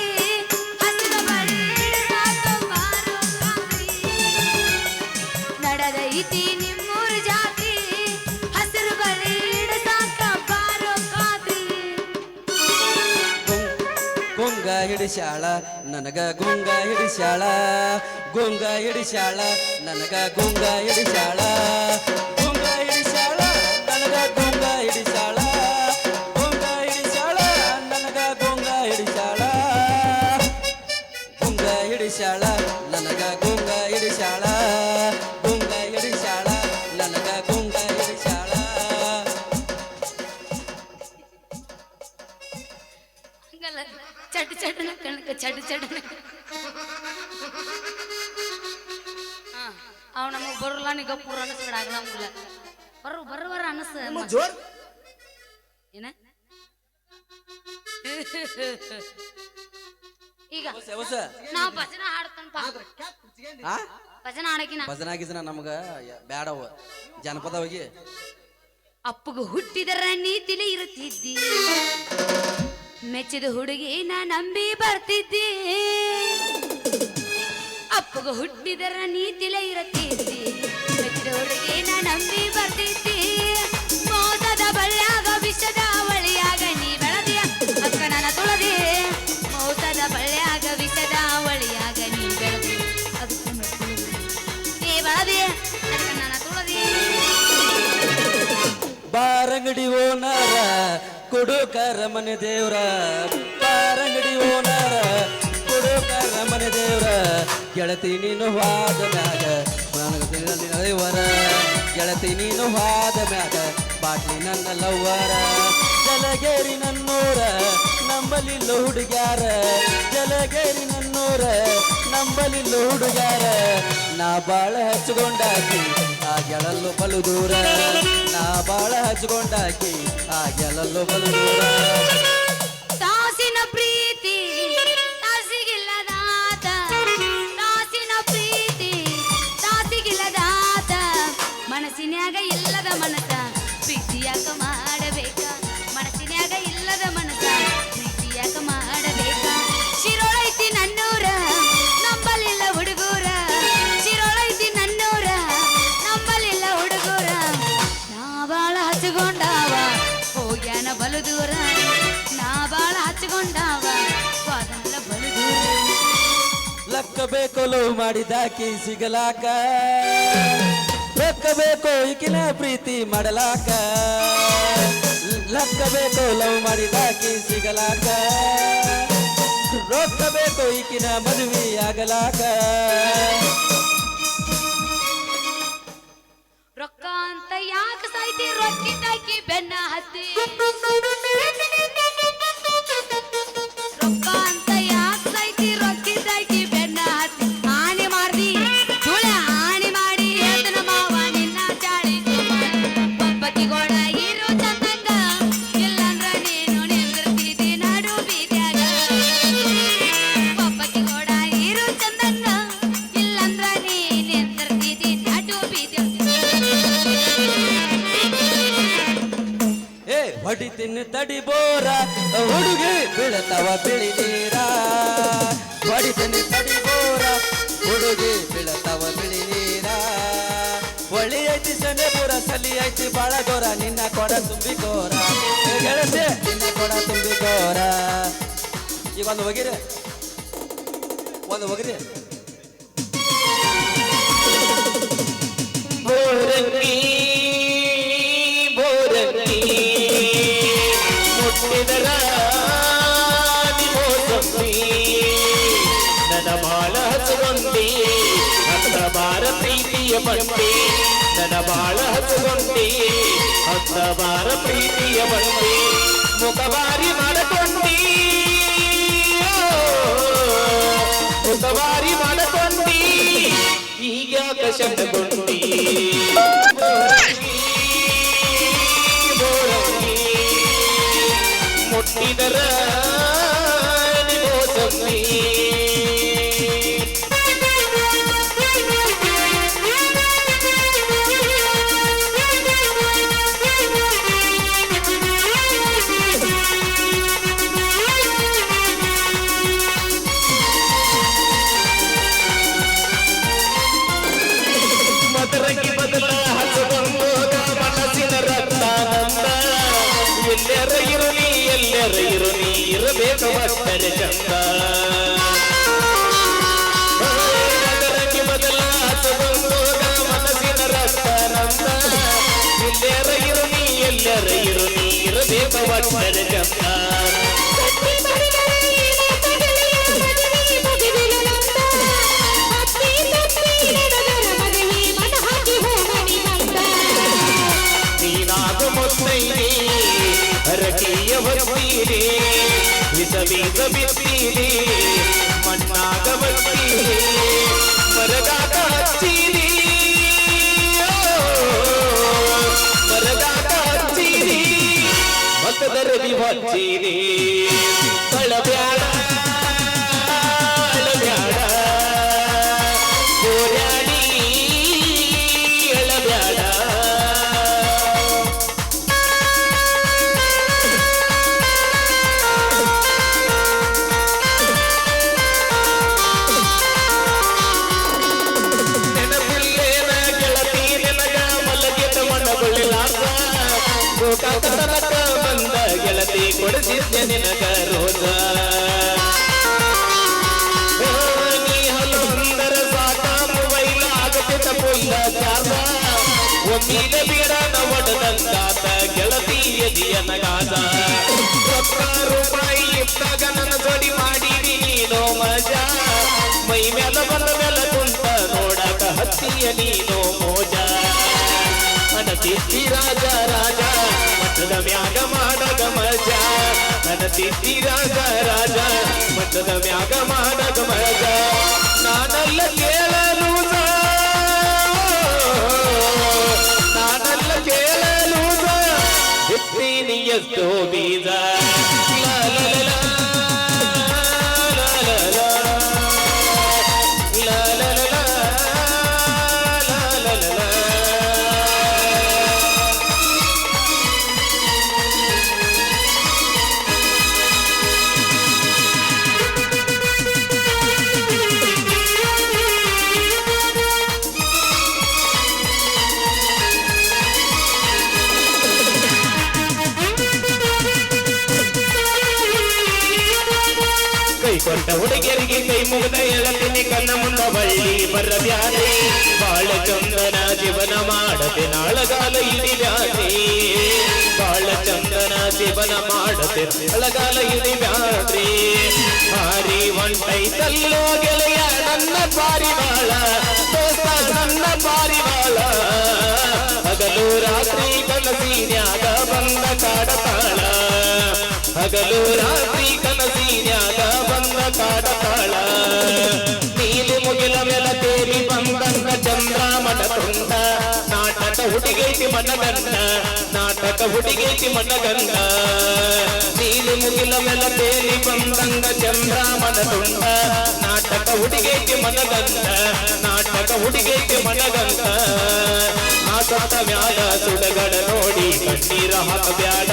S9: ಹಸಿರ ಬಳಿ ಸಾಕಂಬಾರೋ ಕಾತ್ರಿ ನಡೆದೈತಿ ನಿಮ್ಮೂರ ಜಾತಿ ಹಸಿರು ಬಳಿ ಸಾಕಂಬಾರೋ ಕಾತ್ರಿ
S8: ಗುಂಗ ಹಿಡಿಸ್ಯಾಳ ನನಗ ಗುಂಗ ಹಿಡಿಸ್ಯಾಳ ಗುಂಗ ಹಿಡಿಸ್ಯಾಳ ನನಗ ಗುಂಗ ಹಿಡಿಸ್ಯಾಳ ಗುಂಗ ಹಿಡಿಸ್ಯಾಳ ನನಗ ಗುಂಗ ಹಿಡಿಸ್ಯಾಳ ಗುಂಗ ಹಿಡಿಸ್ಯಾಳ ನನಗ ಗುಂಗ ಹಿಡಿಸ್ಯಾಳ ಗುಂಗ ಹಿಡಿಸ್ಯಾಳ ನನಗ ಗುಂಗ ಹಿಡಿಸ್ಯಾಳ ಗುಂಗ ಹಿಡಿಸ್ಯಾಳ ನನಗ ಗುಂಗ ಹಿಡಿಸ್ಯಾಳ
S9: ಹಂಗಲ್ಲ ಚಟ್ ಚಟನ ಕಣಕ ಚಟ್ ಚಟನ ಅವ್ ನಮಗ್ ಬರಲ್ಲ ನೀ ಗಪ್ಪೂರ್ ಅನಸ್ಬೇಡ ಆಗ್ಲಂಗಿಲ್ಲ ಬರ ಅನಸ್ ಏನ ಈಗ ನಾವ್ ಭಜನ ಹಾಡ್ತಾನಪ್ಪ ಭಜನ ಹಾಡಕಿನ
S8: ಭಜನಾ ಗಿಜನ ನಮಗ ಬ್ಯಾಡವ ಜನಪದ ಹೋಗಿ
S9: ಅಪ್ಪಗ ಹುಟ್ಟಿದರ ನೀತಿಲಿ ಇರುತ್ತಿದ್ದಿ ಮೆಚ್ಚಿದ ಹುಡುಗಿ ನಾ ನಂಬಿ ಬರ್ತಿದ್ದಿ ಅಪ್ಪಗ ಹುಟ್ಟಿದರ ನೀತಿಲೆ ಇರುತ್ತಿದ್ದಿ ಮೆಚ್ಚಿದ ಹುಡುಗಿ ನಾ ನಂಬಿ ಬರ್ತಿದ್ದಿ ಮೋಸದ ಬಳ್ಳ್ಯಾಗ ವಿಷದ ಅವಳಿಯಾಗ ನೀ ಬೆಳದಿಯ ಅಕ್ಕ ನನ್ನ ತುಳದಿ ಮೋಸದ ಬಳ್ಳ್ಯಾಗ ವಿಷದ ಅವಳಿಯಾಗ ನೀ ಬೆಳದಿ ನೀ ಬೆಳದಿ ಅಕ್ಕ ನನ್ನ ತುಳದಿ
S8: ಬಾರಂಗಡಿ ಓನರ ಕುಡುಕರ ಮನೆ ದೇವ್ರ ಬಾರಂಗಡಿ ಓನರ ಕುಡುಕರ ಮನೆ ದೇವ್ರ ಗೆಳತಿ ನೀನು ಹಾದ ಮ್ಯಾಗ ನನಗವರ ಗೆಳತಿ ನೀನು ಹಾದ ಮ್ಯಾಗ ಬಾಟ್ಲಿ ನನ್ನ ಲವ್ವರ ಜಲಗೇರಿ ನನ್ನೂರ ನಂಬಲಿಲ್ಲ ಹುಡುಗ್ಯಾರ ಜಲಗೇರಿ ನನ್ನೂರ ನಂಬಲಿಲ್ಲ ಹುಡುಗ್ಯಾರ ನಾ ಬಾಳ ಹಚ್ಕೊಂಡಾಕಿ ಆ ಗೆಳಲ್ಲು ಬಲು ದೂರ ನಾ ಬಾಳ ಹಚ್ಕೊಂಡಾಕಿ ಆ ಗೆಳಲ್ಲು ಬಲು ದೂರ
S9: ತಾಸಿನ ಪ್ರೀತಿ ತಾಸಿಗಿಲ್ಲದಾತ ತಾಸಿನ ಪ್ರೀತಿ ತಾಸಿಗಿಲ್ಲದಾತ ಮನಸ್ಸಿನ್ಯಾಗ ಇಲ್ಲದ ಮನಸ ಪ್ರೀತಿಯಾಕ ಮಾಡಬೇಕ ಮನಸ್ಸಿನ್ಯಾಗ ಇಲ್ಲದ ಮನಸ ಪ್ರೀತಿಯಾಕ ಮಾಡಬೇಕ ಶಿರೋಳೈತಿ ನನ್ನೂರ ನಂಬಲಿಲ್ಲ ಹುಡುಗೂರ ಶಿರೋಳೈತಿ ನನ್ನೂರ ನಂಬಲಿಲ್ಲ ಹುಡುಗೂರ ನಾ ಬಾಳ ಹಚ್ಕೊಂಡಾವ ಹೋಗ್ಯಾನ ಬಲು ದೂರ ನಾ ಬಾಳ ಹಚ್ಕೊಂಡಾವ ಹೋದಲ್ಲ ಬಲು ದೂರ
S8: ಲಕ್ಕ ಬೇಕೋ ಲವ್ ಮಾಡಿದಾಕಿ ಸಿಗಲಾಕ ಲಕ್ಕ ಬೇಕೋ ಈಕಿನ ಪ್ರೀತಿ ಮಾಡಲಾಕ ಲಕ್ಕ ಬೇಕೋ ಲವ್ ಮಾಡಿದಾಕಿ ಸಿಗಲಾಕ ರೊಕ್ಕ ಬೇಕೋ ಈಕಿನ ಮದುವೆ ಆಗಲಾಕ
S9: ರೊಕ್ಕ ಅಂತ ಯಾಕೆ ಸಾಯ್ತಿ ರೊಕ್ಕಿದ್ದಾಕಿ ಬೆನ್ನ ಹತ್ತಿ ರೊಕ್ಕ ಅಂತ ಯಾಕೆ
S8: ಹೊಡಿತೀನಿ ತಡಿ ಬೋರ ಹುಡುಗಿ ಬೀಳತಾವ ಬಿಳಿ ನೀರ ಹೊಡಿತೀನಿ ತಡಿ ಬೋರ ಹುಡುಗಿ ಬೀಳತಾವ ಬಿಳಿ ನೀರ ಹೊಳಿ ಐತಿ ಸನೇಪುರ ಸಲಿ ಐತಿ ಬಾಳ ಗೋರ ನಿನ್ನ ಕೊಡ ತುಂಬಿ ಗೋರ ಗೆಳತಿ ನಿನ್ನ ಕೊಡ ತುಂಬಿ ಗೋರ ಈಗ ಒಂದು ಹೋಗಿರಿ
S5: ಬೋರಂಗಿ ಬೋರಂಗಿ ಮುಟ್ಟಿದರ ಮೋಸಂಬಿ ನನ್ನ ಬಾಳ ಹಸುಗೊಂಡಿ ಹತ್ತ ಬಾರ ಪ್ರೀತಿಯ ಬಂಡಿ ನನ್ನ ಬಾಳ ಹಸುಗೊಂಡಿ ಹತ್ತ ಬಾರ ಪ್ರೀತಿಯ ಬಂಡಿ ಮುಖಬಾರಿ ಮಾಡಕೊಂಡಿ ಮುಖಬಾರಿ ಮಾಡಕೊಂಡಿ ಈಗ್ಯಾಕ ಶಂಡಗೊಂಡಿ ಬೋರಂಗಿ ಮುಟ್ಟಿದರ ಮೋಸಂಬಿ ಮದರಂಗಿ ಬದಲ ಹಚ್ಚಗೊಂಡು ಮನಸ್ಸಿನ ರಕ್ತಾನಂದ ಎಲ್ಲರ ಇರಲಿ ಇರಬೇಕು ಮಕ್ಕಳ ಚಂದ ಮದರಂಗಿ ಬದಲ ಹಚ್ಚಗೊಂಡು ಮನಸ್ಸಿನ ರಕ್ತಾನಂದ ಎಲ್ಲರ ಇರಲಿ ಇರಬೇಕು ಮಕ್ಕಳ ಚಂದ ನೀನಾಗ ಮುತ್ತೈದೆ ಹರಕೆಯ ಹೊತ್ತೀರಿ ವಿಸ ಬಿತ್ತೀರಿ ಮಣ್ಣಾಗ ಬತ್ತೀರಿ ಮರಗಾಟ ಹಚ್ಚಿರಿ ಮರಗಾಟ ಹಚ್ಚಿರಿ ಮತದರದಿ ಹಚ್ಚಿರಿ ಕಳಬ್ಯಾಡ ಅಳಬ್ಯಾಡ ಗೋರ್ಯಾಡಿ ಎಳಬ್ಯಾಡ ಗೋಕಾಕತನಕ ಬಂದ ಗೆಳತಿ ಕೊಡಿಸಿದ್ದೆ ನಿನಗ ರೋಜ ನೀ ಹಲೊಂದರ ಸಾಕ ಮೊಬೈಲ್ ಆಗತಿದ್ದ ಪುಲ್ಲ ಚಾರ್ಜ ಒಮ್ಮಿಲೆ ಬೀಡ ನವಡದಂಗಾತ ಗೆಳತಿ ಎದಿಯನಗಾದ ₹10 ಇದ್ದಾಗ ನನ್ನ ಜೋಡಿ ಮಾಡಿದಿ ನೀನೋ ಮಜಾ ಮೈ ಮ್ಯಾಲ ಬಂದ ಮೇಲೆ ಕುಂತ ನೋಡಕ ಹತ್ತಿಯ ನೀನೋ ಮೋಜ ತಿತ್ತಿ ರಾಜ ರಾಜ ಮಠದ ಮ್ಯಾಗ ಮಾಡಗ ಮಜ ನನ್ನ ತಿತ್ತಿ ರಾಜ ರಾಜ ಮಠದ ಮ್ಯಾಗ ಮಾಡಗ ಮಜ ನಾನಲ್ಲ ಕೇಳಲು ನಾನಲ್ಲ ಕೇಳಲು ಬಿತ್ತೀನಿ ಎಷ್ಟೋ ಬೀಜ ಲಾ ಲಾ ಲಾ ಲಾ ಲಾ ಲಾ ಲಾ ಲಾ ಲಾ ಲಾ ಲಾ ಲಾ ಕೈ ಕೊಟ್ಟ ಹುಡುಗಿಯರಿಗೆ ಕೈ ಮುಗಿದ ಹೇಳತೀನಿ ಕಣ್ಣ ಮುಂದ ಬಳ್ಳಿ ಬರಬ್ಯಾರೆ ಬಾಳ ಚಂದನ ಜೀವನ ಮಾಡದೆ ನಾಳಗಾಲ ಇಳಿಬ್ಯಾರೆ ಬಾಳ ಚಂದನ ಜೀವನ ಮಾಡದೆ ನಾಳಗಾಲ ಇಳಿಬ್ಯಾರೆ ಹಾರಿ ಒಂಟೈತಲ್ಲೋ ಗೆಳೆಯ ನನ್ನ ಪಾರಿವಾಳ ದೋಸ್ತ ನನ್ನ ಪಾರಿವಾಳ ಹಗಲು ರಾತ್ರಿ ಕನಸಿನ್ಯಾಗ ಬಂದ ಕಾಡತಾಳ ಹಗಲು ರಾತ್ರಿ ಕನಸಿನ್ಯಾಗ ಬಂದ ಕಾಡತಾಳ ನೀಲಿ ಮುಗಿಲ ಮೇಲ ತೇರಿ ಬಂದಂಗ ಚಂದ್ರ ಮನತುಂಡ ನಾಟಕ ಹುಡುಗೈತಿ ಮನಗಂಡ ನಾಟಕ ಹುಡುಗೈತಿ ಮನಗಂಡ ನೀಲಿ ಮುಗಿಲ ಮೇಲೆ ತೇಲಿ ಬಂದಂಗ ಚಂದ್ರ ಮನದುಂಡ ನಾಟಕ ಹುಡುಗೇಕೆ ಮನಗಂಡ ನಾಟಕ ಹುಡುಗೇಕೆ ಮನಗಂಡ ನಾ ಸತ್ತ ಮ್ಯಾಲ ಸುಡಗಡ ನೋಡಿ ಕಣ್ಣೀರ ಹಾಕಬ್ಯಾಡ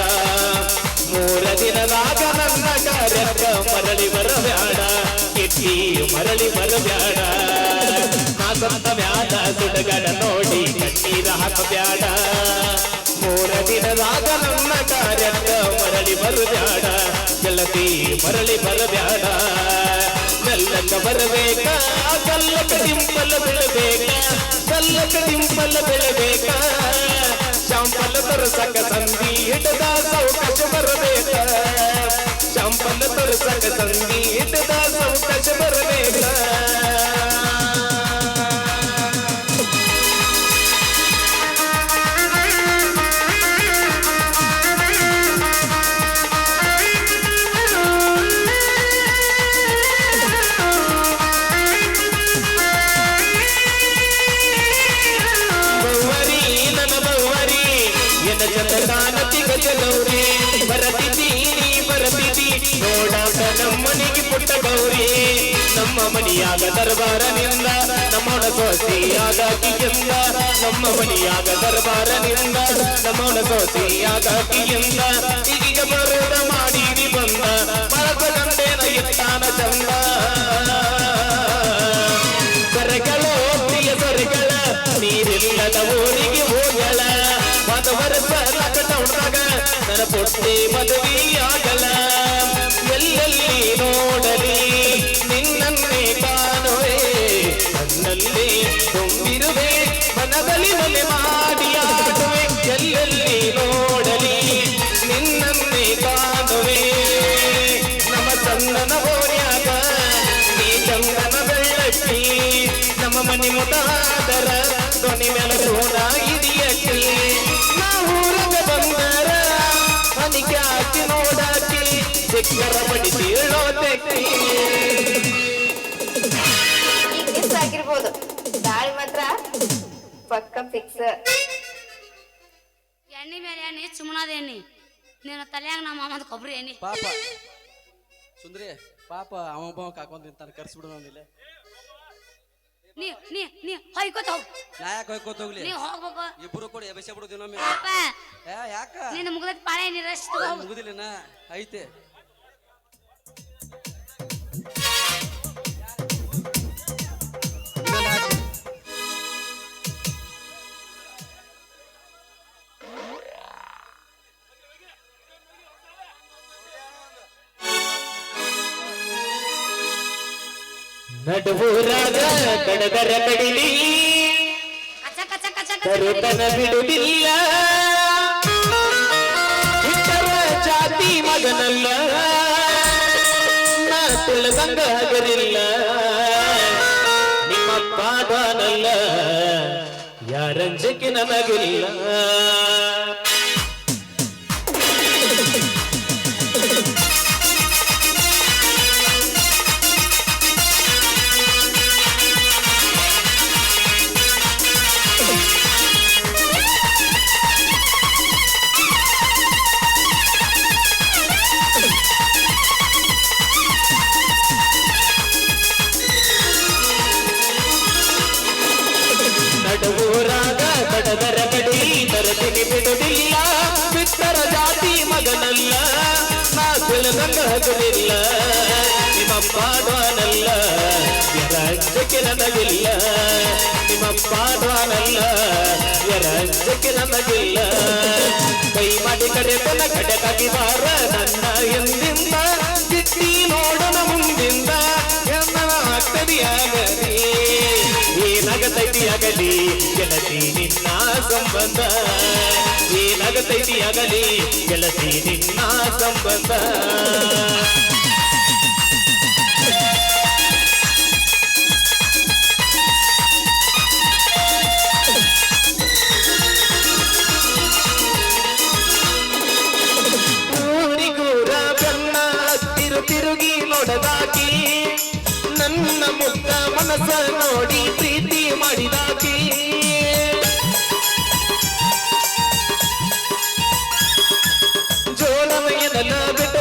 S5: 3 ದಿನದಾಗ ನನ್ನ ಕಾರ್ಯಕ್ಕ ಮರಳಿ ಬರಬ್ಯಾಡ ಕಿಟ್ಟಿ ಮರಳಿ ಬರಬ್ಯಾಡ ನಾ ಸತ್ತ ಮ್ಯಾಲ ಸುಡಗಡ ನೋಡಿ ಕಣ್ಣೀರ ಹಾಕಬ್ಯಾಡ 3 ದಿನದಾಗ ನನ್ನ ಕಾರ್ಯಕ್ಕ ಮರಳಿ ಬರಬ್ಯಾಡ ಗೆಳತಿ ಮರಳಿ ಬರಬ್ಯಾಡ ಮೆಲ್ಲಕ ಬರಬೇಕ ಕಲ್ಲಕ ಡಿಂಪಲ್ ಬೆಳಬೇಕ ಕಲ್ಲಕ ಡಿಂಪಲ್ ಬೆಳಬೇಕ ಶಾಂಪಲ್ ತರಸಕ ಸಂಧಿ ಹಿಡದ ಸೌಕಶ ಬರಬೇಕ ಶಾಂಪಲ್ ತರಸಕ ಸಂಧಿ ಹಿಡದ ಸೌಕಶ ಬರಬೇಕ ಚಂದಗಾನತಿ ಗಜಗೌರಿ ಬರತಿದ್ದೀ ನೋಡಾಟ ನಮ್ಮನಿಗೆ ಪುಟ್ಟ ಗೌರಿ ನಮ್ಮ ಮನಿಯಾಗ ದರ್ಬಾರನಿಂದ ನಮ್ಮೊಣ ಸೋಸಿಯಾಗಾಕಿಯಿಂದ ನಮ್ಮ ಮನಿಯಾಗ ದರ್ಬಾರನಿಂದ ನಮ್ಮೊಣ ಸೋಸಿಯಾಗಾಕಿಯಿಂದ ಈಗ ಬರೋದ ಮಾಡೀರಿ ಬಂದ ಮರಸ ಗಂಡೇನ ಎತ್ತಾನ ಚಂದ ಸರಗಳು ಪ್ರಿಯ ಸರಗಳ ನೀರಿಲ್ಲದ ಊರಿಗೆ ಹೋಗಳ ವರ್ಷ ಲಾಕ್ಡೌನ್ದಾಗ ನನ್ನ ಪುಟ್ಟಿ ಮದುವೆಯಾಗಲ ಎಲ್ಲೆಲ್ಲಿ ನೋಡಲಿ ನಿನ್ನನ್ನೇ ಕಾಣುವೆ ನನ್ನಲ್ಲಿ ತುಂಬಿರುವೆ ಮನದಲ್ಲಿ ಮನೆ ಮಾಡಿಯಾಡುವೆ ಎಲ್ಲೆಲ್ಲಿ ನೋಡಲಿ ನಿನ್ನನ್ನೇ ಕಾಣುವೆ ನಮ್ಮ ಚಂದನ ಬೋರ್ಯಾಗ ನೀ ಚಂದನ ಬೆಳ್ಳಕ್ಕಿ ನಮ್ಮ ಮನೆ ಮುದಾದರ ಧ್ವನಿ ಮೇಲೆ ಸೋನ ಹಿಡಿಯಕ್ಕಿ ಊರಗ ಬಂದರ ಮನಿಗೆ ಹಾಕಿ ನೋಡಾಕಿ ಸಿಕ್ಕರ ಬಡಿಸಿ ಹೇಳೋದಕ್ಕಿ
S10: ಈಗ ಮಿಸ್ ಆಗಿರ್ಬೋದು ದಾಳಿ ಮಾತ್ರ ಪಕ್ಕ ಫಿಕ್ಸ್
S9: ಎಣ್ಣೆ ಮೇಲೆ ಎಣ್ಣೆ ಸುಮ್ಮನಾದ ಎಣ್ಣೆ ನಿನ್ನ ತಲೆಯಾಗ ನಮ್ಮ ಮಾಮದ ಕೊಬ್ಬರಿ ಎಣ್ಣೆ
S8: ಪಾಪ ಸುಂದ್ರಿ ಪಾಪ ಅವ ಕಾಕೊಂಡ್ ನಿಂತಾನ ಕರ್ಸ್ಬಿಡು ನಂದಿಲ್ಲ
S9: ನೀ ನೀ ನೀ ಹೊಯ್ಕೋತ ಹೋಗ್
S8: ನಾ ಯಾಕೆ ಹೋಗ್ಕೋತ ಹೋಗ್ಲಿ
S9: ನೀ ಹೋಗ್ಬೇಕು
S8: ಇಬ್ರು ಕೂಡ ಎಬಸೆ ಬಿಡು ದಿನ
S9: ಪಾಪ
S8: ಯಾಕ
S9: ನಿನ್ನ ಮುಗ್ದತ್ ಪಾಳೆ ನೀ ರಸ್ಟ್ ಹೋಗ್
S8: ಮುಗುದಿಲ್ಲ ಐತೆ
S5: ನಡುವೂರಾಗ ಕಡದರ ಕಡಿಲಿ ಕರುತನ ಬಿಡುವುದಿಲ್ಲ ಇಟ್ಟರ ಜಾತಿ ಮಗನಲ್ಲ ನಾ ತಿಳಿದಂಗ ಹಗರಿಲ್ಲ ನಿಮ್ಮಪ್ಪ ದಾನಲ್ಲ ಯಾರಂಜಕ್ಕೆ ನನಗಿಲ್ಲ ನಡುವೂರಾಗ ಕಡದರ ಕಡಿ ತರದಿನಿ ಬಿಡುವುದಿಲ್ಲ ಬಿಟ್ಟರ ಜಾತಿ ಮಗನಲ್ಲ ನಾ ತಿಳಿದಂಗ ಹಗಲಿಲ್ಲ ನಿಮ್ಮಪ್ಪ ಡ್ವಾನಲ್ಲ ಯರಾಜ್ಯಕ್ಕೆ ನನಗಿಲ್ಲ ನಿಮ್ಮಪ್ಪ ಡ್ವಾನಲ್ಲ ಯರಾಜ್ಯಕ್ಕೆ ನನಗಿಲ್ಲ ಕೈ ಮಾಡಿ ಕರೆತನ ಕಡೆಗಾಗಿ ಬಾರ ನನ್ನ ಎಂದಿಂದ ಚಿಟ್ಟಿ ನೋಡೋಣ ಮುಂದಿಂದ ಆಗ್ತದಿಯಾಗಲಿ ಏನಾಗತೈತಿಯಾಗಲಿ ಗೆಳತಿ ನಿನ್ನ ಸಂಬಂಧ ಏನಾಗತೈತಿಯಾಗಲಿ ಗೆಳತಿ ನಿನ್ನ ಸಂಬಂಧ ಊರಿಗೂರ ಬೆನ್ನ ತಿರುಗಿ ನೋಡದಾಕಿ ನನ್ನ ಮುಗ್ಧ ಮನಸ್ಸ ನೋಡಿ ಪ್ರೀತಿ ಮಾಡಿದಾಕಿ ಜೋಳವಯ್ಯನಲ್ಲ ಬಿಟ್ಟು